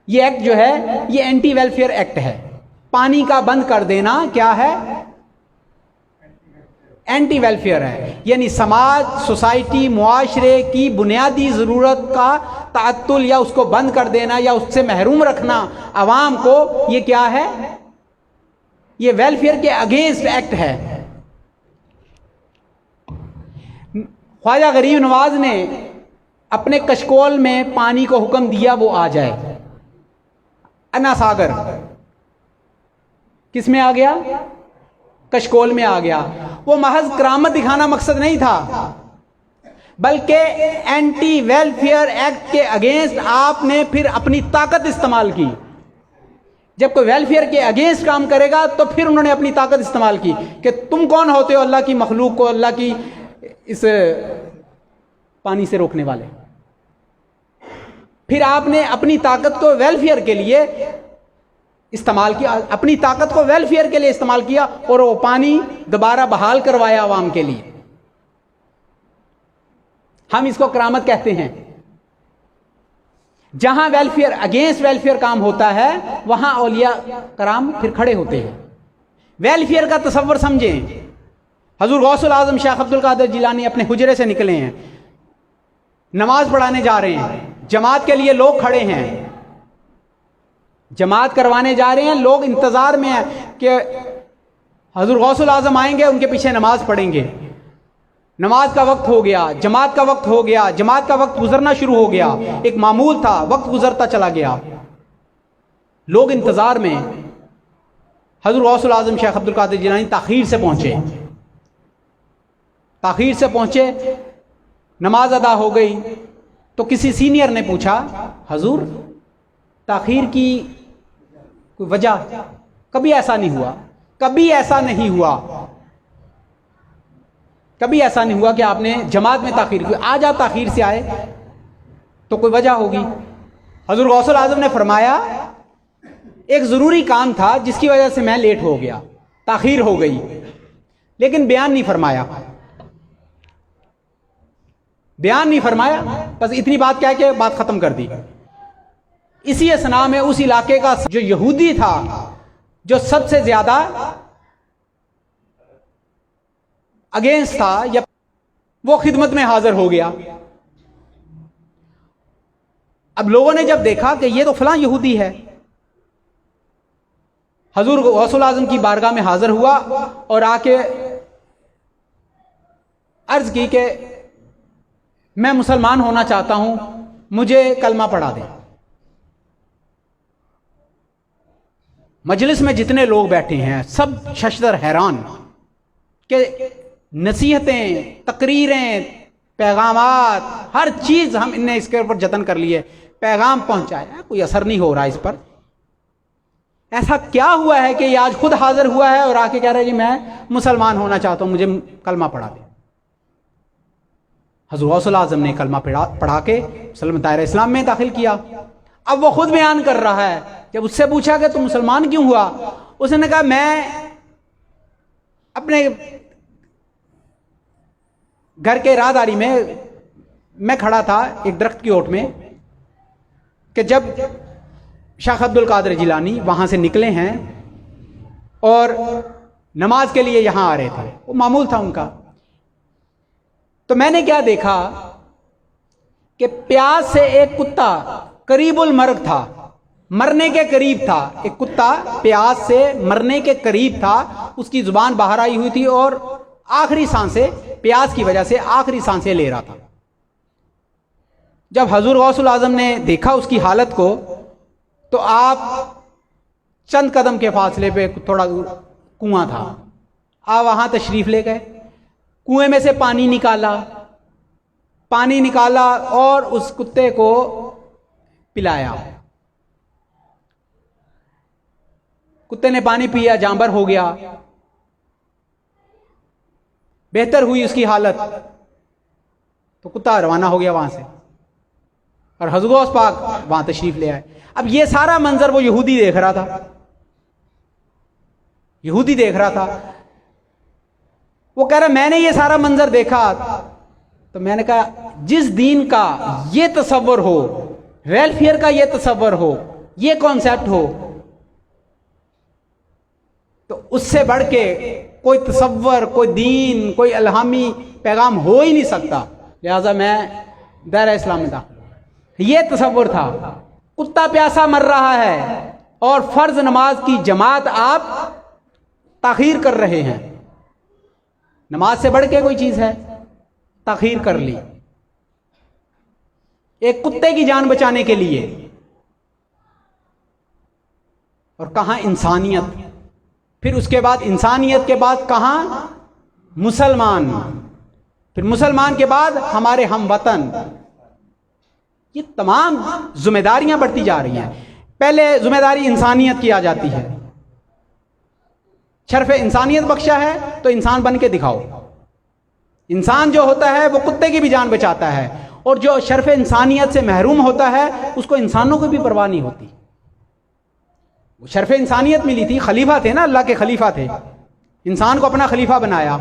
Speaker 2: یہ ایکٹ جو ہے یہ اینٹی ویلفیئر ایکٹ ہے. پانی کا بند کر دینا کیا ہے؟ اینٹی ویلفیئر ہے. یعنی سماج, سوسائٹی, معاشرے کی بنیادی ضرورت کا تعطل یا اس کو بند کر دینا یا اس سے محروم رکھنا عوام کو, یہ کیا ہے؟ یہ ویلفیئر کے اگینسٹ ایکٹ ہے. خواجہ غریب نواز نے اپنے کشکول میں پانی کو حکم دیا وہ آ جائے. انا ساگر کس میں آ گیا؟ کشکول میں آ گیا. وہ محض کرامت دکھانا مقصد نہیں تھا, بلکہ اینٹی ویلفیئر ایکٹ کے اگینسٹ آپ نے پھر اپنی طاقت استعمال کی. جب کوئی ویلفیئر کے اگینسٹ کام کرے گا تو پھر انہوں نے اپنی طاقت استعمال کی کہ تم کون ہوتے ہو اللہ کی مخلوق کو, اللہ کی اس پانی سے روکنے والے. پھر آپ نے اپنی طاقت کو ویلفیئر کے لیے استعمال کیا, اپنی طاقت کو ویلفیئر کے لیے استعمال کیا اور وہ پانی دوبارہ بحال کروایا عوام کے لیے. ہم اس کو کرامت کہتے ہیں. جہاں ویلفیئر اگینسٹ ویلفیئر کام ہوتا ہے وہاں اولیاء کرام پھر کھڑے ہوتے ہیں. ویلفیئر کا تصور سمجھیں. حضور غوث العظم شیخ عبد القادر جیلانی اپنے حجرے سے نکلے ہیں, نماز پڑھانے جا رہے ہیں, جماعت کے لیے لوگ کھڑے ہیں, جماعت کروانے جا رہے ہیں, لوگ انتظار میں ہیں کہ حضور غوث العظم آئیں گے, ان کے پیچھے نماز پڑھیں گے. نماز کا وقت ہو گیا, جماعت کا وقت ہو گیا, جماعت کا وقت گزرنا شروع ہو گیا. ایک معمول تھا, وقت گزرتا چلا گیا, لوگ انتظار میں. حضور غوث العظم شیخ عبد القادر جیلانی تاخیر سے پہنچے, تاخیر سے پہنچے, نماز ادا ہو گئی تو کسی سینئر نے پوچھا, حضور تاخیر کی کوئی وجہ؟ کبھی ایسا نہیں ہوا, کبھی ایسا نہیں ہوا, کبھی ایسا نہیں ہوا کہ آپ نے جماعت میں تاخیر کی. آج آپ تاخیر سے آئے تو کوئی وجہ ہوگی. حضور غوث العظم نے فرمایا ایک ضروری کام تھا جس کی وجہ سے میں لیٹ ہو گیا, تاخیر ہو گئی, لیکن بیان نہیں فرمایا, بیان نہیں فرمایا, بس اتنی بات کہہ کے بات ختم کر دی. اسی اسنا میں اس علاقے کا جو یہودی تھا, جو سب سے زیادہ اگینسٹ تھا, یا وہ خدمت میں حاضر ہو گیا. اب لوگوں نے جب دیکھا کہ یہ تو فلاں یہودی ہے, حضور غوث العظم کی بارگاہ میں حاضر ہوا اور آ کے عرض کی کہ میں مسلمان ہونا چاہتا ہوں, مجھے کلمہ پڑھا دیں. مجلس میں جتنے لوگ بیٹھے ہیں سب ششدر حیران کہ نصیحتیں, تقریریں, پیغامات, ہر چیز ہم نے اس کے اوپر جتن کر لیے, پیغام پہنچایا, کوئی اثر نہیں ہو رہا اس پر. ایسا کیا ہوا ہے کہ یہ آج خود حاضر ہوا ہے اور آ کے کہہ رہا ہے جی میں مسلمان ہونا چاہتا ہوں, مجھے کلمہ پڑھا دیں. حضور غوث العظم نے کلمہ پڑھا کے دائرہ اسلام میں داخل کیا. اب وہ خود بیان کر رہا ہے, جب اس سے پوچھا کہ تم مسلمان کیوں ہوا, اس نے کہا میں اپنے گھر کے راہداری میں کھڑا تھا ایک درخت کی اوٹ میں کہ جب شیخ عبد القادر جیلانی وہاں سے نکلے ہیں اور نماز کے لیے یہاں آ رہے تھے, وہ معمول تھا ان کا. تو میں نے کیا دیکھا کہ پیاس سے ایک کتا قریب المرگ تھا, مرنے کے قریب تھا, ایک کتا پیاس سے مرنے کے قریب تھا, اس کی زبان باہر آئی ہوئی تھی اور آخری سانسیں, پیاس کی وجہ سے آخری سانسیں لے رہا تھا. جب حضور غوث العظم نے دیکھا اس کی حالت کو تو آپ چند قدم کے فاصلے پہ تھوڑا دور کنواں تھا, آپ وہاں تشریف لے گئے, کنویں میں سے پانی نکالا اور اس کتے کو پلایا. کتے نے پانی پیا, جانبر ہو گیا, بہتر ہوئی اس کی حالت, تو کتا روانہ ہو گیا وہاں سے اور حضور غوث پاک وہاں تشریف لے آئے. اب یہ سارا منظر وہ یہودی دیکھ رہا تھا, یہودی دیکھ رہا تھا. وہ کہہ رہا میں نے یہ سارا منظر دیکھا تو میں نے کہا جس دین کا یہ تصور ہو, ویلفیئر کا یہ تصور ہو, یہ کانسیپٹ ہو, تو اس سے بڑھ کے کوئی تصور, کوئی دین, کوئی الہامی پیغام ہو ہی نہیں سکتا. لہذا میں دائرہ اسلام میں داخل ہوں. یہ تصور تھا. کتا پیاسا مر رہا ہے اور فرض نماز کی جماعت آپ تاخیر کر رہے ہیں. نماز سے بڑھ کے کوئی چیز ہے, تاخیر کر لی ایک کتے کی جان بچانے کے لیے. اور کہاں انسانیت, پھر اس کے بعد انسانیت کے بعد کہاں مسلمان, پھر مسلمان کے بعد ہمارے ہم وطن. یہ تمام ذمہ داریاں بڑھتی جا رہی ہیں. پہلے ذمہ داری انسانیت کی آ جاتی ہے, شرف انسانیت بخشا ہے تو انسان بن کے دکھاؤ. انسان جو ہوتا ہے وہ کتے کی بھی جان بچاتا ہے, اور جو شرف انسانیت سے محروم ہوتا ہے اس کو انسانوں کو بھی پرواہ نہیں ہوتی. وہ شرف انسانیت ملی تھی, خلیفہ تھے نا, اللہ کے خلیفہ تھے, انسان کو اپنا خلیفہ بنایا.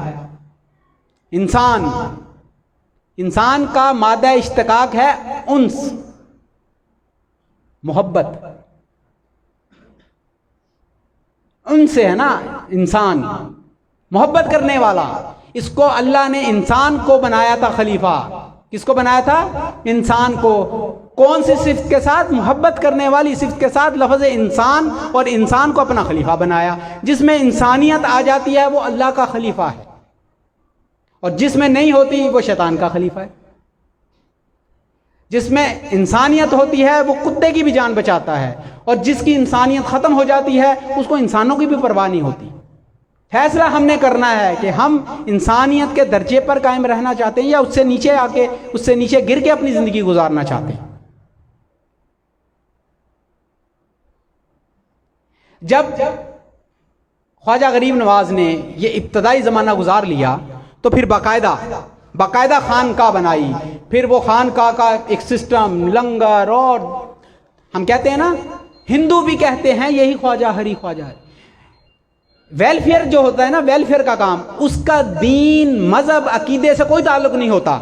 Speaker 2: انسان کا مادہ اشتقاق ہے انس, محبت ان سے ہے نا. انسان محبت کرنے والا, اس کو اللہ نے انسان کو بنایا تھا خلیفہ. کس کو بنایا تھا؟ انسان کو. کون سی صفت کے ساتھ؟ محبت کرنے والی صفت کے ساتھ لفظ انسان, اور انسان کو اپنا خلیفہ بنایا. جس میں انسانیت آ جاتی ہے وہ اللہ کا خلیفہ ہے, اور جس میں نہیں ہوتی وہ شیطان کا خلیفہ ہے. جس میں انسانیت ہوتی ہے وہ کتے کی بھی جان بچاتا ہے, اور جس کی انسانیت ختم ہو جاتی ہے اس کو انسانوں کی بھی پرواہ نہیں ہوتی. فیصلہ ہم نے کرنا ہے کہ ہم انسانیت کے درجے پر قائم رہنا چاہتے ہیں یا اس سے نیچے آ کے, اس سے نیچے گر کے اپنی زندگی گزارنا چاہتے ہیں. جب خواجہ غریب نواز نے یہ ابتدائی زمانہ گزار لیا تو پھر باقاعدہ خانقاہ بنائی. پھر وہ خانقاہ کا ایک سسٹم, لنگر, اور ہم کہتے ہیں نا, ہندو بھی کہتے ہیں یہی خواجہ ہری خواجہ ہے. ویلفیئر جو ہوتا ہے نا, ویلفیئر کا کام, اس کا دین, مذہب, عقیدے سے کوئی تعلق نہیں ہوتا.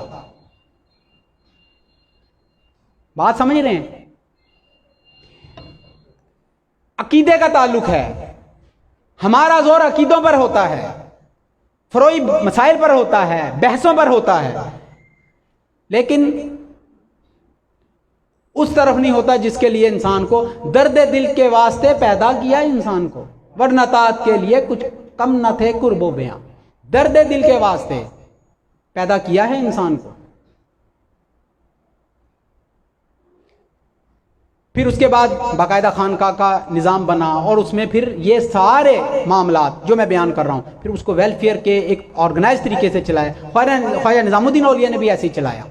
Speaker 2: بات سمجھ رہے ہیں؟ عقیدے کا تعلق ہے. ہمارا زور عقیدوں پر ہوتا ہے, فروئی مسائل پر ہوتا ہے, بحثوں پر ہوتا ہے, لیکن اس طرف نہیں ہوتا جس کے لیے انسان کو درد دل کے واسطے پیدا کیا انسان کو, ورنہ طاعت کے لیے کچھ کم نہ تھے قرب و بیاں. درد دل کے واسطے پیدا کیا ہے انسان کو. پھر اس کے بعد باقاعدہ خانقاہ کا نظام بنا, اور اس میں پھر یہ سارے معاملات جو میں بیان کر رہا ہوں پھر اس کو ویلفیئر کے ایک آرگنائز طریقے سے چلایا. خواجہ نظام الدین اولیاء نے بھی ایسے ہی چلایا.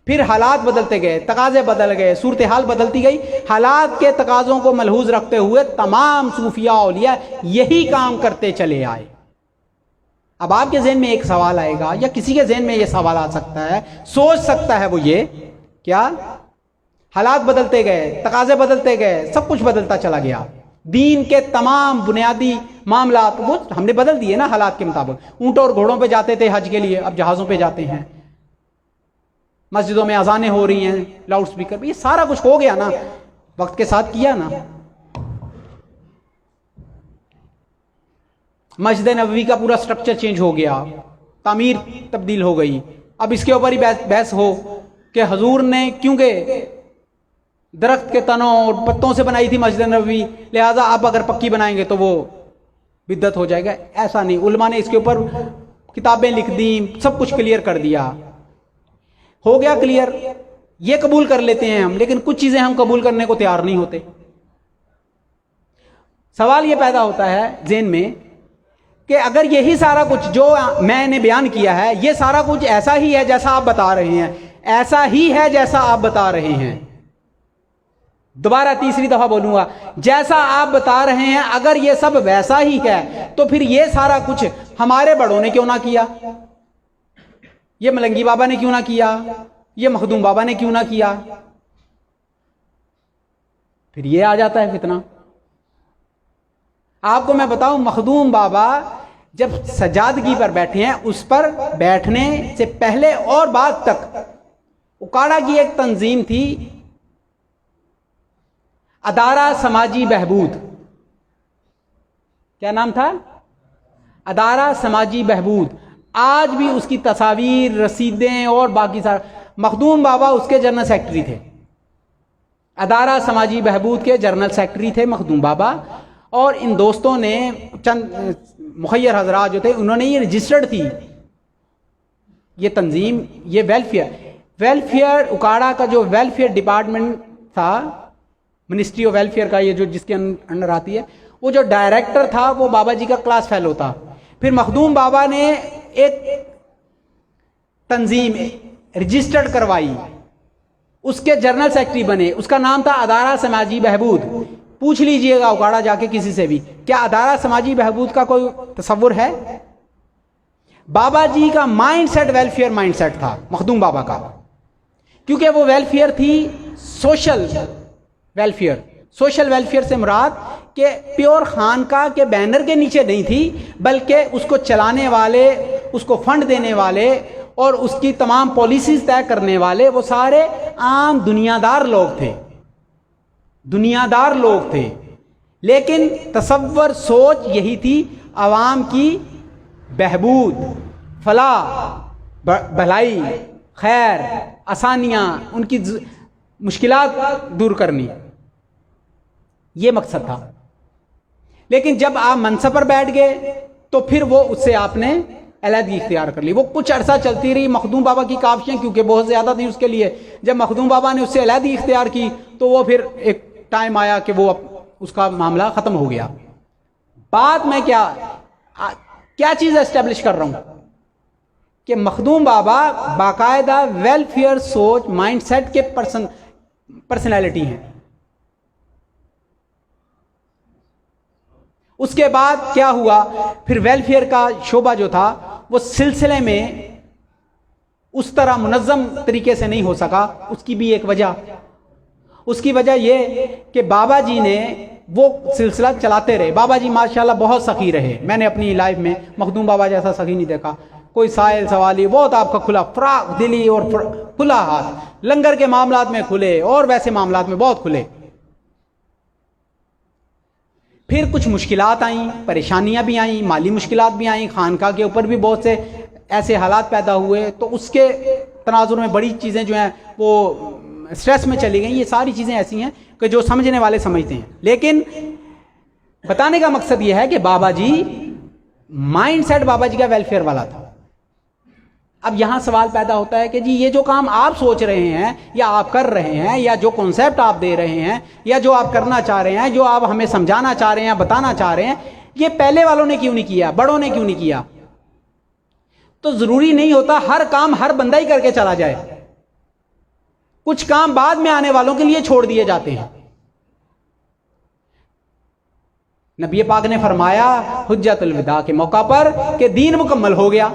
Speaker 2: پھر حالات بدلتے گئے, تقاضے بدل گئے, صورتحال بدلتی گئی. حالات کے تقاضوں کو ملحوظ رکھتے ہوئے تمام صوفیاء اولیاء یہی کام کرتے چلے آئے. اب آپ کے ذہن میں ایک سوال آئے گا, یا کسی کے ذہن میں یہ سوال آ سکتا ہے, سوچ سکتا ہے, وہ یہ کیا حالات بدلتے گئے, تقاضے بدلتے گئے, سب کچھ بدلتا چلا گیا. دین کے تمام بنیادی معاملات وہ ہم نے بدل دیے نا حالات کے مطابق. اونٹوں اور گھوڑوں پہ جاتے تھے حج کے لیے, اب جہازوں پہ جاتے ہیں. مسجدوں میں اذانیں ہو رہی ہیں لاؤڈ سپیکر پہ. یہ سارا کچھ ہو گیا نا, وقت کے ساتھ کیا نا. مسجد نبوی کا پورا سٹرکچر چینج ہو گیا, تعمیر تبدیل ہو گئی. اب اس کے اوپر ہی بحث ہو کہ حضور نے کیونکہ درخت کے تنوں اور پتوں سے بنائی تھی مسجد نبوی, لہذا آپ اگر پکی بنائیں گے تو وہ بدعت ہو جائے گا. ایسا نہیں, علماء نے اس کے اوپر کتابیں لکھ دیں, سب کچھ کلیئر کر دیا. ہو گیا کلیئر, یہ قبول کر لیتے ہیں ہم, لیکن کچھ چیزیں ہم قبول کرنے کو تیار نہیں ہوتے. سوال یہ پیدا ہوتا ہے ذہن میں کہ اگر یہی سارا کچھ جو میں نے بیان کیا ہے, یہ سارا کچھ ایسا ہی ہے جیسا آپ بتا رہے ہیں, ایسا ہی ہے جیسا آپ بتا رہے ہیں, دوبارہ تیسری دفعہ بولوں گا, جیسا آپ بتا رہے ہیں اگر یہ سب ویسا ہی ہے تو پھر یہ سارا کچھ ہمارے بڑوں نے کیوں نہ کیا؟ یہ ملنگی بابا نے کیوں نہ کیا؟ یہ مخدوم بابا نے کیوں نہ کیا؟ پھر یہ آ جاتا ہے فتنہ. آپ کو میں بتاؤں, مخدوم بابا جب سجادگی پر بیٹھے ہیں, اس پر بیٹھنے سے پہلے اور بعد تک اکاڑا کی ایک تنظیم تھی, ادارہ سماجی بہبود. کیا نام تھا؟ ادارہ سماجی بہبود. آج بھی اس کی تصاویر, رسیدیں اور باقی سارا. مخدوم بابا اس کے جنرل سیکرٹری تھے, ادارہ سماجی بہبود کے جنرل سیکرٹری تھے مخدوم بابا. اور ان دوستوں نے, چند مخیر حضرات جو تھے, انہوں نے یہ رجسٹرڈ تھی یہ تنظیم, یہ ویلفیئر اکاڑا کا جو ویلفیئر ڈپارٹمنٹ تھا, منسٹری آف ویلفیئر کا, یہ جو جس کے انڈر آتی ہے, وہ جو ڈائریکٹر تھا وہ بابا جی کا کلاس فیلو تھا. پھر مخدوم بابا نے ایک تنظیم رجسٹرڈ کروائی, اس کے جنرل سیکرٹری بنے, اس کا نام تھا ادارہ سماجی بہبود. پوچھ لیجئے گا اکاڑا جا کے کسی سے بھی, کیا ادارہ سماجی بہبود کا کوئی تصور ہے؟ بابا جی کا mindset welfare mindset تھا مخدوم بابا کا, کیونکہ وہ ویلفیئر تھی سوشل ویلفیئر. سوشل ویلفیئر سے مراد کہ پیور خانقاہ کے بینر کے نیچے نہیں تھی, بلکہ اس کو چلانے والے, اس کو فنڈ دینے والے اور اس کی تمام پالیسیز طے کرنے والے وہ سارے عام دنیا دار لوگ تھے. دنیا دار لوگ تھے، لیکن تصور سوچ یہی تھی عوام کی بہبود، فلاح، بھلائی، خیر، آسانیاں، ان کی مشکلات دور کرنی، یہ مقصد تھا۔ لیکن جب آپ منصب پر بیٹھ گئے تو پھر وہ اس سے آپ نے علیحدگی اختیار کر لی۔ وہ کچھ عرصہ چلتی رہی مخدوم بابا کی کاوشیں، کیونکہ بہت زیادہ تھی اس کے لیے۔ جب مخدوم بابا نے اس سے علیحدگی اختیار کی تو وہ پھر ایک ٹائم آیا کہ وہ اس کا معاملہ ختم ہو گیا۔ بات میں کیا چیز اسٹیبلش کر رہا ہوں کہ مخدوم بابا باقاعدہ ویلفیئر سوچ مائنڈ سیٹ کے پرسنالٹی ہیں۔ اس کے بعد کیا ہوا، پھر ویلفیئر کا شعبہ جو تھا وہ سلسلے میں اس طرح منظم طریقے سے نہیں ہو سکا۔ اس کی بھی ایک وجہ یہ کہ بابا جی نے وہ سلسلہ چلاتے رہے۔ بابا جی ماشاءاللہ بہت سخی رہے، میں نے اپنی لائف میں مخدوم بابا جیسا سخی نہیں دیکھا۔ کوئی سائل سوالی، بہت آپ کا کھلا فراق دلی اور کھلا ہاتھ، لنگر کے معاملات میں کھلے اور ویسے معاملات میں بہت کھلے۔ پھر کچھ مشکلات آئیں، پریشانیاں بھی آئیں، مالی مشکلات بھی آئیں، خانقاہ کے اوپر بھی بہت سے ایسے حالات پیدا ہوئے، تو اس کے تناظر میں بڑی چیزیں جو ہیں وہ سٹریس میں چلی گئیں۔ یہ ساری چیزیں ایسی ہیں کہ جو سمجھنے والے سمجھتے ہیں، لیکن بتانے کا مقصد یہ ہے کہ بابا جی مائنڈ سیٹ بابا جی کا ویلفیئر والا تھا۔ اب یہاں سوال پیدا ہوتا ہے کہ جی یہ جو کام آپ سوچ رہے ہیں یا آپ کر رہے ہیں، یا جو کنسیپٹ آپ دے رہے ہیں، یا جو آپ کرنا چاہ رہے ہیں، جو آپ ہمیں سمجھانا چاہ رہے ہیں، بتانا چاہ رہے ہیں، یہ پہلے والوں نے کیوں نہیں کیا، بڑوں نے کیوں نہیں کیا؟ تو ضروری نہیں ہوتا ہر کام ہر بندہ ہی کر کے چلا جائے، کچھ کام بعد میں آنے والوں کے لیے چھوڑ دیے جاتے ہیں۔ نبی پاک نے فرمایا حجت الوداع کے موقع پر کہ دین مکمل ہو گیا،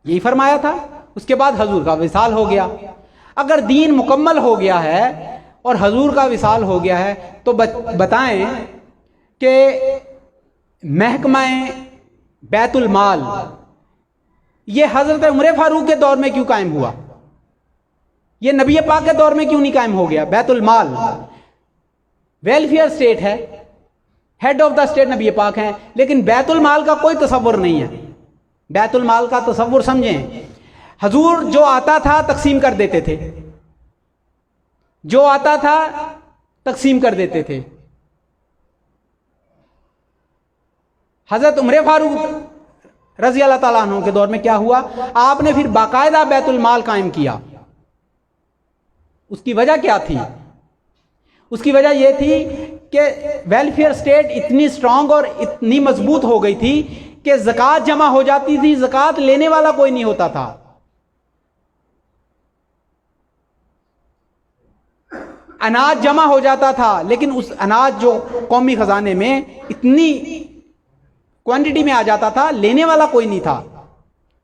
Speaker 2: یہی فرمایا تھا۔ اس کے بعد حضور کا وصال ہو گیا۔ اگر دین مکمل ہو گیا ہے اور حضور کا وصال ہو گیا ہے تو بتائیں کہ محکمہ بیت المال یہ حضرت عمر فاروق کے دور میں کیوں قائم ہوا؟ یہ نبی پاک کے دور میں کیوں نہیں قائم ہو گیا؟ بیت المال ویلفیئر سٹیٹ ہے، ہیڈ آف دا سٹیٹ نبی پاک ہیں، لیکن بیت المال کا کوئی تصور نہیں ہے۔ بیت المال کا تصور سمجھیں، حضور جو آتا تھا تقسیم کر دیتے تھے، جو آتا تھا تقسیم کر دیتے تھے۔ حضرت عمر فاروق رضی اللہ تعالیٰ عنہ کے دور میں کیا ہوا؟ آپ نے پھر باقاعدہ بیت المال قائم کیا۔ اس کی وجہ کیا تھی؟ اس کی وجہ یہ تھی کہ ویلفیئر سٹیٹ اتنی سٹرونگ اور اتنی مضبوط ہو گئی تھی کہ زکوٰۃ جمع ہو جاتی تھی، زکوٰۃ لینے والا کوئی نہیں ہوتا تھا۔ اناج جمع ہو جاتا تھا، لیکن اس اناج جو قومی خزانے میں اتنی کوانٹٹی میں آ جاتا تھا، لینے والا کوئی نہیں تھا۔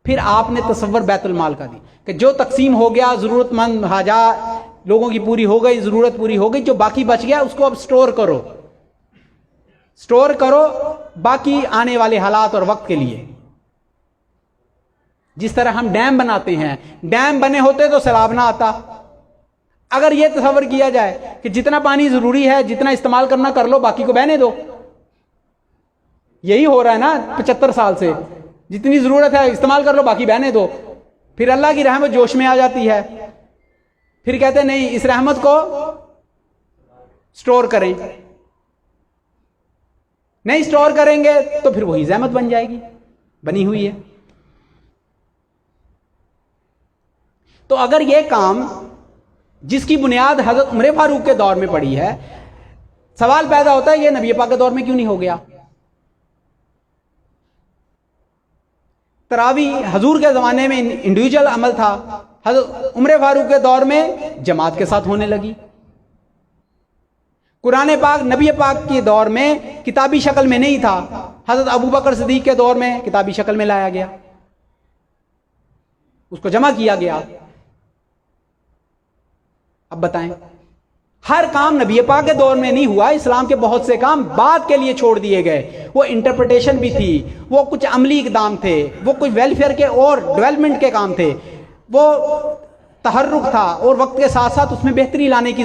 Speaker 2: پھر آپ نے تصور بیت المال کا دی کہ جو تقسیم ہو گیا، ضرورت مند حاجات لوگوں کی پوری ہو گئی، ضرورت پوری ہو گئی، جو باقی بچ گیا اس کو اب سٹور کرو باقی آنے والے حالات اور وقت کے لیے۔ جس طرح ہم ڈیم بناتے ہیں، ڈیم بنے ہوتے تو سیلاب نہ آتا۔ اگر یہ تصور کیا جائے کہ جتنا پانی ضروری ہے، جتنا استعمال کرنا کر لو، باقی کو بہنے دو، یہی ہو رہا ہے نا 75 سال سے، جتنی ضرورت ہے استعمال کر لو، باقی بہنے دو۔ پھر اللہ کی رحمت جوش میں آ جاتی ہے، پھر کہتے نہیں اس رحمت کو سٹور کریں، نہیں سٹور کریں گے تو پھر وہی زحمت بن جائے گی، بنی ہوئی ہے۔ تو اگر یہ کام جس کی بنیاد حضرت عمر فاروق کے دور میں پڑی ہے، سوال پیدا ہوتا ہے یہ نبی پاک کے دور میں کیوں نہیں ہو گیا؟ تراویح حضور کے زمانے میں انڈیویجول عمل تھا، حضرت عمر فاروق کے دور میں جماعت کے ساتھ ہونے لگی۔ قرآن پاک نبی پاک کے دور میں کتابی شکل میں نہیں تھا، حضرت ابوبکر صدیق کے دور میں کتابی شکل میں لایا گیا، اس کو جمع کیا گیا۔ اب بتائیں، ہر کام نبی پاک کے دور میں نہیں ہوا، اسلام کے بہت سے کام بعد کے لیے چھوڑ دیے گئے۔ وہ انٹرپریٹیشن بھی تھی، وہ کچھ عملی اقدام تھے، وہ کچھ ویلفیئر کے اور ڈیولپمنٹ کے کام تھے، وہ تحرک تھا، اور وقت کے ساتھ ساتھ اس میں بہتری لانے کی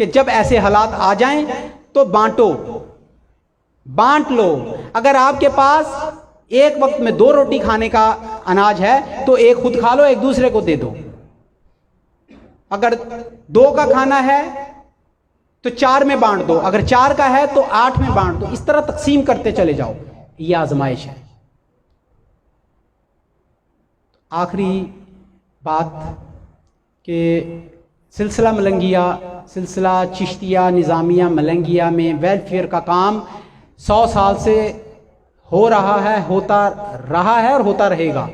Speaker 2: کہ جب ایسے حالات آ جائیں تو بانٹ لو. اگر آپ کے پاس ایک وقت میں 2 روٹی کھانے کا اناج ہے تو ایک خود کھا لو، ایک دوسرے کو دے دو. اگر 2 کا کھانا ہے تو 4 میں بانٹ دو، اگر 4 کا ہے تو 8 میں بانٹ دو. اس طرح تقسیم کرتے چلے جاؤ. یہ آزمائش ہے. آخری بات کہ سلسلہ ملنگیہ، سلسلہ چشتیہ نظامیہ ملنگیہ میں ویلفیئر کا کام 100 سال سے ہو رہا ہے، ہوتا رہا ہے اور ہوتا رہے گا.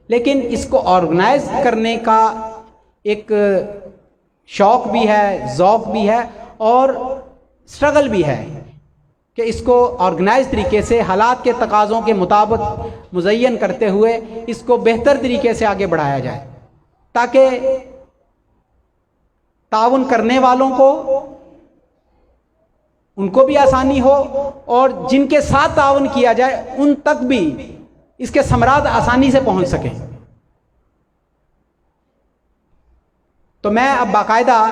Speaker 2: لیکن اس کو آرگنائز کرنے کا ایک شوق بھی ہے، ذوق بھی ہے اور اسٹرگل بھی ہے کہ اس کو آرگنائز طریقے سے حالات کے تقاضوں کے مطابق مزین کرتے ہوئے اس کو بہتر طریقے سے آگے بڑھایا جائے، تاکہ تعاون کرنے والوں کو ان کو بھی آسانی ہو اور جن کے ساتھ تعاون کیا جائے ان تک بھی اس کے ثمرات آسانی سے پہنچ سکیں. تو میں اب باقاعدہ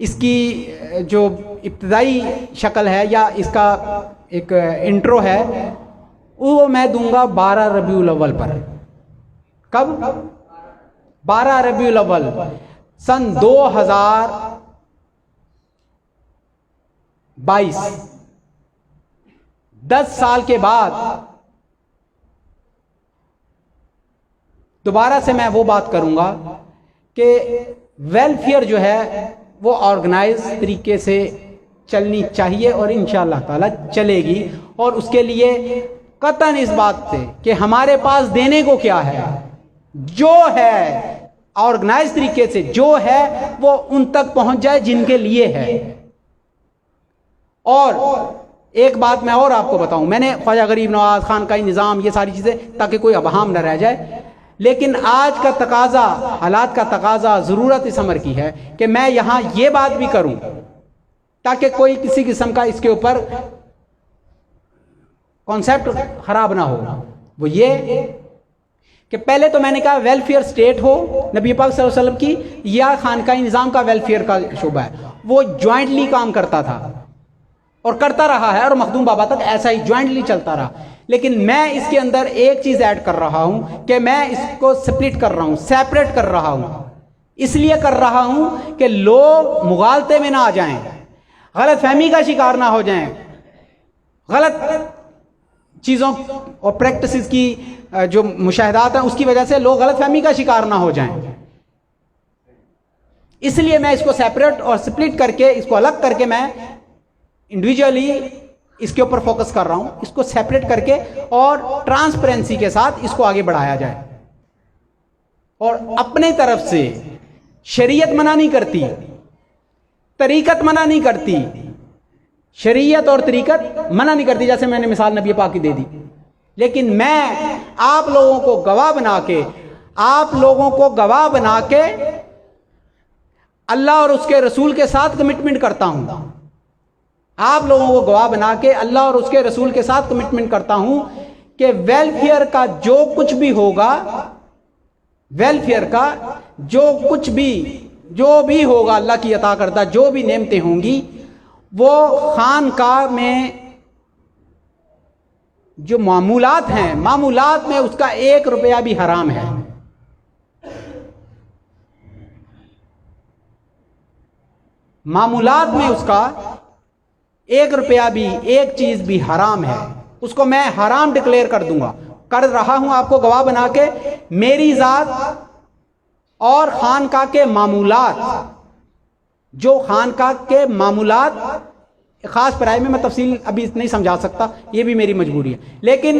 Speaker 2: اس کی جو ابتدائی شکل ہے یا اس کا ایک انٹرو ہے وہ میں دوں گا 12 ربیع الاول پر. کب؟ 12 ربیع الاول سن 2022، 10 سال کے بعد دوبارہ سے میں وہ بات کروں گا کہ ویلفیئر جو ہے وہ آرگنائز طریقے سے چلنی چاہیے اور انشاءاللہ تعالی چلے گی. اور اس کے لیے قطعاً اس بات سے کہ ہمارے پاس دینے کو کیا ہے، جو ہے آرگنائز طریقے سے جو ہے وہ ان تک پہنچ جائے جن کے لیے ہے. اور ایک بات میں اور آپ کو بتاؤں، میں نے خواجہ غریب نواز، خانقاہی نظام، یہ ساری چیزیں تاکہ کوئی ابہام نہ رہ جائے، لیکن آج کا تقاضا، حالات کا تقاضا، ضرورت اس امر کی ہے کہ میں یہاں یہ بات بھی کروں تاکہ کوئی کسی قسم کا اس کے اوپر کانسیپٹ خراب نہ ہو. وہ یہ کہ پہلے تو میں نے کہا ویلفیئر سٹیٹ ہو نبی پاک صلی اللہ علیہ وسلم کی یا خانقاہی نظام کا ویلفیئر کا شعبہ ہے، وہ جوائنٹلی کام کرتا تھا اور کرتا رہا ہے اور مخدوم بابا تک ایسا ہی جوائنٹلی چلتا رہا. لیکن میں اس کے اندر ایک چیز ایڈ کر رہا ہوں کہ میں اس کو سپلٹ کر رہا ہوں، سیپریٹ کر رہا ہوں. اس لیے کر رہا ہوں کہ لوگ مغالطے میں نہ آ جائیں، غلط فہمی کا شکار نہ ہو جائیں، غلط چیزوں اور پریکٹسز کی جو مشاہدات ہیں اس کی وجہ سے لوگ غلط فہمی کا شکار نہ ہو جائیں. اس لیے میں اس کو سیپریٹ اور سپلٹ کر کے، اس کو الگ کر کے میں انڈیویجولی اس کے اوپر فوکس کر رہا ہوں. اس کو سیپریٹ کر کے اور ٹرانسپیرنسی کے ساتھ اس کو آگے بڑھایا جائے. اور اپنے طرف سے شریعت منع نہیں کرتی، طریقت منع نہیں کرتی، شریعت اور طریقت منع نہیں کرتی، جیسے میں نے مثال نبی پاک کی دے دی. لیکن میں آپ لوگوں کو گواہ بنا کے اللہ اور اس کے رسول کے ساتھ کمٹمنٹ کرتا ہوں. آپ لوگوں کو گواہ بنا کے اللہ اور اس کے رسول کے ساتھ کمٹمنٹ کرتا ہوں کہ ویلفیئر کا جو کچھ بھی ہوگا، ویلفیئر کا جو بھی ہوگا، اللہ کی عطا کردہ جو بھی نعمتیں ہوں گی، وہ خانقاہ میں جو معمولات ہیں، معمولات میں اس کا 1 روپیہ بھی حرام ہے. معمولات میں اس کا 1 روپیہ بھی، ایک چیز بھی حرام ہے. اس کو میں حرام ڈکلیئر کر دوں گا، کر رہا ہوں آپ کو گواہ بنا کے. میری ذات اور خانقاہ کے معمولات، جو خانقاہ کے معمولات خاص پرائے میں تفصیل ابھی نہیں سمجھا سکتا، یہ بھی میری مجبوری ہے. لیکن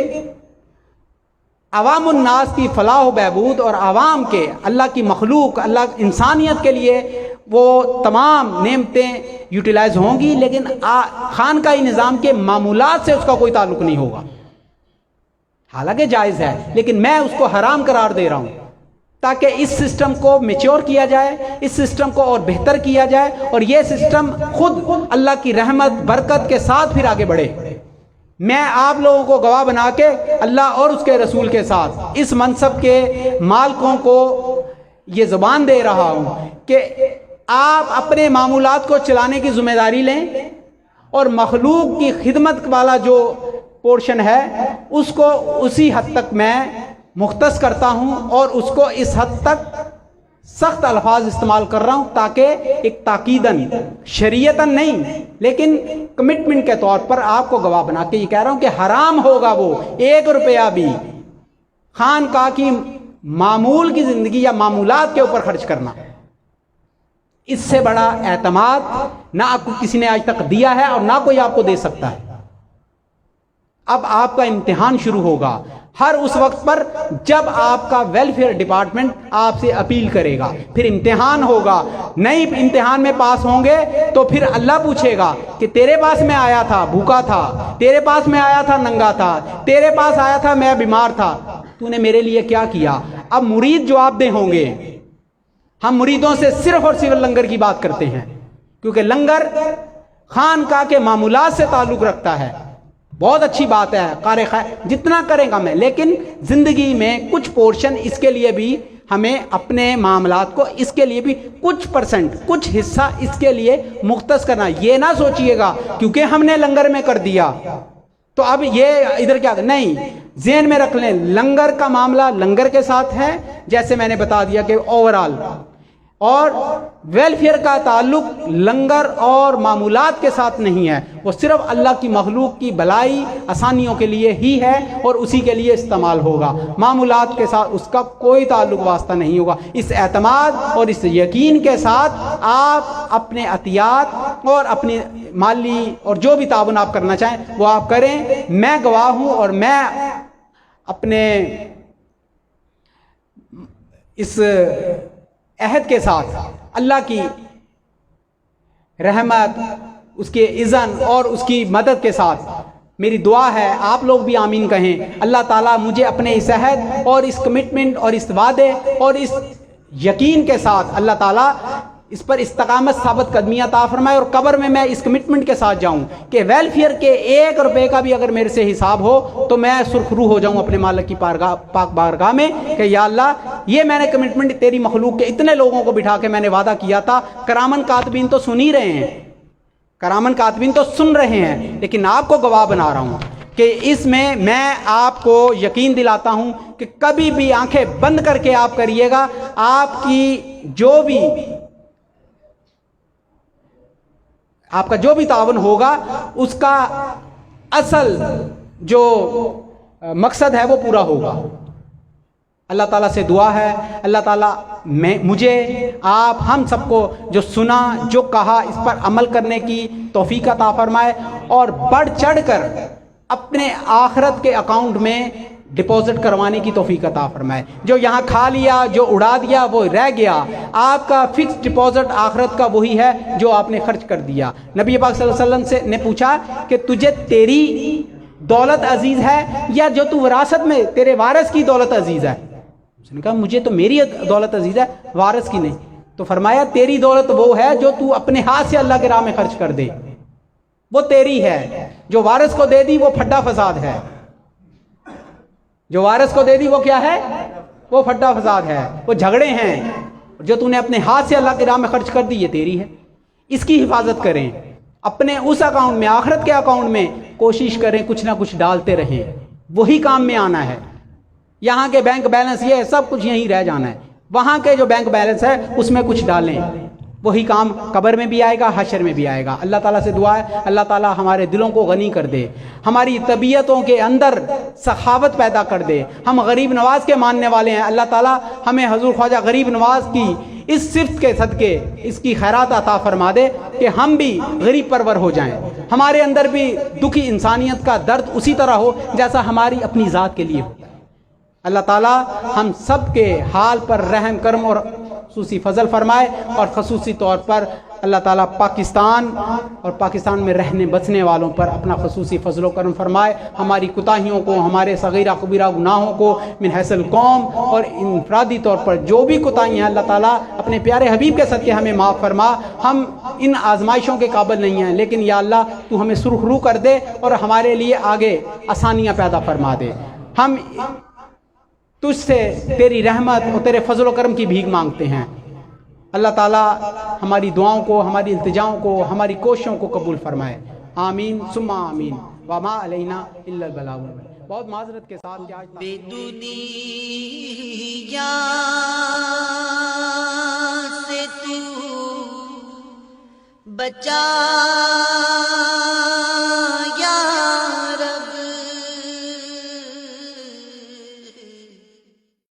Speaker 2: عوام الناس کی فلاح و بہبود اور عوام کے، اللہ کی مخلوق، اللہ انسانیت کے لیے وہ تمام نعمتیں یوٹیلائز ہوں گی، لیکن خانقاہی نظام کے معمولات سے اس کا کوئی تعلق نہیں ہوگا. حالانکہ جائز ہے، لیکن میں اس کو حرام قرار دے رہا ہوں تاکہ اس سسٹم کو میچور کیا جائے، اس سسٹم کو اور بہتر کیا جائے، اور یہ سسٹم خود اللہ کی رحمت برکت کے ساتھ پھر آگے بڑھے. میں آپ لوگوں کو گواہ بنا کے اللہ اور اس کے رسول کے ساتھ اس منصب کے مالکوں کو یہ زبان دے رہا ہوں کہ آپ اپنے معمولات کو چلانے کی ذمہ داری لیں اور مخلوق کی خدمت والا جو پورشن ہے اس کو اسی حد تک میں مختص کرتا ہوں اور اس کو اس حد تک سخت الفاظ استعمال کر رہا ہوں تاکہ ایک تاکیدن شریعتاً نہیں لیکن کمٹمنٹ کے طور پر آپ کو گواہ بنا کے یہ کہہ رہا ہوں کہ حرام ہوگا وہ 1 روپیہ بھی خانقاہ کی معمول کی زندگی یا معمولات کے اوپر خرچ کرنا. اس سے بڑا اعتماد نہ آپ کو کسی نے آج تک دیا ہے اور نہ کوئی آپ کو دے سکتا ہے. اب آپ کا امتحان شروع ہوگا ہر اس وقت پر جب آپ کا ویلفیئر ڈپارٹمنٹ آپ سے اپیل کرے گا. پھر امتحان ہوگا, نہیں امتحان میں پاس ہوں گے تو پھر اللہ پوچھے گا کہ تیرے پاس میں آیا تھا بھوکا تھا, تیرے پاس میں آیا تھا ننگا تھا, تیرے پاس آیا تھا میں بیمار تھا, تو نے میرے لیے کیا کیا. اب مرید جواب دہ ہوں گے. ہم مریدوں سے صرف اور صرف لنگر کی بات کرتے ہیں کیونکہ لنگر خانقاہ کے معمولات سے تعلق رکھتا ہے. بہت اچھی بات ہے, قارئ خیر جتنا کریں گا میں, لیکن زندگی میں کچھ پورشن اس کے لیے بھی ہمیں اپنے معاملات کو اس کے لیے بھی کچھ پرسنٹ کچھ حصہ اس کے لیے مختص کرنا. یہ نہ سوچئے گا کیونکہ ہم نے لنگر میں کر دیا تو اب یہ ادھر کیا, نہیں, ذہن میں رکھ لیں لنگر کا معاملہ لنگر کے ساتھ ہے جیسے میں نے بتا دیا کہ اوورال, اور ویلفیئر کا تعلق لنگر اور معمولات کے ساتھ نہیں ہے, وہ صرف اللہ کی مخلوق کی بھلائی آسانیوں کے لیے ہی ہے اور اسی کے لیے استعمال ہوگا. معمولات کے ساتھ اس کا کوئی تعلق واسطہ نہیں ہوگا. اس اعتماد اور اس یقین کے ساتھ آپ اپنے عطیات اور اپنی مالی اور جو بھی تعاون آپ کرنا چاہیں وہ آپ کریں. میں گواہ ہوں اور میں اپنے اس عہد کے ساتھ اللہ کی رحمت, اس کے اذن اور اس کی مدد کے ساتھ میری دعا ہے, آپ لوگ بھی آمین کہیں, اللہ تعالیٰ مجھے اپنے اس عہد اور اس کمٹمنٹ اور اس وعدے اور اس یقین کے ساتھ اللہ تعالیٰ اس پر استقامت ثابت قدمی عطا فرمائے اور قبر میں اس کمٹمنٹ کے ساتھ جاؤں کہ ویلفیئر کے 1 روپے کا بھی اگر میرے سے حساب ہو تو میں سرخرو ہو جاؤں اپنے مالک کی پاک بارگاہ میں کہ یا اللہ یہ میں نے کمٹمنٹ تیری مخلوق کے اتنے لوگوں کو بٹھا کے میں نے وعدہ کیا تھا. کرامن کاتبین تو سن ہی رہے ہیں, کرامن کاتبین تو سن رہے ہیں, لیکن آپ کو گواہ بنا رہا ہوں کہ اس میں آپ کو یقین دلاتا ہوں کہ کبھی بھی آنکھیں بند کر کے آپ کریے گا, آپ کا جو بھی تعاون ہوگا اس کا اصل جو مقصد ہے وہ پورا ہوگا. اللہ تعالیٰ سے دعا ہے اللہ تعالیٰ مجھے آپ ہم سب کو جو سنا جو کہا اس پر عمل کرنے کی توفیق عطا فرمائے اور بڑھ چڑھ کر اپنے آخرت کے اکاؤنٹ میں ڈپازٹ کروانے کی توفیق عطا فرمائے. جو یہاں کھا لیا جو اڑا دیا وہ رہ گیا, آپ کا فکس ڈپازٹ آخرت کا وہی ہے جو آپ نے خرچ کر دیا. نبی پاک صلی اللہ علیہ وسلم نے پوچھا کہ تجھے تیری دولت عزیز ہے یا جو تو وراثت میں تیرے وارث کی دولت عزیز ہے؟ اس نے کہا مجھے تو میری دولت عزیز ہے, وارث کی نہیں. تو فرمایا تیری دولت وہ ہے جو تو اپنے ہاتھ سے اللہ کے راہ میں خرچ کر دے, وہ تیری ہے. جو وارث کو دے دی وہ پھڈا فساد ہے, جو وارث کو دے دی وہ کیا ہے, وہ پھڈا فساد ہے, وہ جھگڑے ہیں. جو تو نے اپنے ہاتھ سے اللہ کی راہ میں خرچ کر دی یہ تیری ہے. اس کی حفاظت کریں, اپنے اس اکاؤنٹ میں آخرت کے اکاؤنٹ میں کوشش کریں کچھ نہ کچھ ڈالتے رہیں, وہی کام میں آنا ہے. یہاں کے بینک بیلنس یہ سب کچھ یہیں رہ جانا ہے, وہاں کے جو بینک بیلنس ہے اس میں کچھ ڈالیں, وہی کام قبر میں بھی آئے گا حشر میں بھی آئے گا. اللہ تعالیٰ سے دعا ہے اللہ تعالیٰ ہمارے دلوں کو غنی کر دے, ہماری طبیعتوں کے اندر سخاوت پیدا کر دے. ہم غریب نواز کے ماننے والے ہیں, اللہ تعالیٰ ہمیں حضور خواجہ غریب نواز کی اس صفت کے صدقے اس کی خیرات عطا فرما دے کہ ہم بھی غریب پرور ہو جائیں, ہمارے اندر بھی دکھی انسانیت کا درد اسی طرح ہو جیسا ہماری اپنی ذات کے لیے ہوتا ہے. اللہ تعالیٰ ہم سب کے حال پر رحم کرم اور خصوصی فضل فرمائے, اور خصوصی طور پر اللہ تعالیٰ پاکستان اور پاکستان میں رہنے بسنے والوں پر اپنا خصوصی فضل و کرم فرمائے. ہماری کوتاہیوں کو, ہمارے صغیرہ کبیرہ گناہوں کو من حیث القوم اور انفرادی طور پر جو بھی کوتاہیاں ہیں اللہ تعالیٰ اپنے پیارے حبیب کے صدقے ہمیں معاف فرما. ہم ان آزمائشوں کے قابل نہیں ہیں, لیکن یا اللہ تو ہمیں سرخرو کر دے اور ہمارے لیے آگے آسانیاں پیدا فرما دے. ہم تجھ سے تیری رحمت اور تیرے فضل و کرم کی بھیک مانگتے ہیں. اللہ تعالیٰ ہماری دعاؤں کو، ہماری التجاؤں کو، ہماری کوششوں کو قبول فرمائے، آمین ثم آمین، وما علینا الا البلاغ المبین۔ بہت معذرت کے ساتھ کہ آج
Speaker 1: بے دنیا سے تو بچا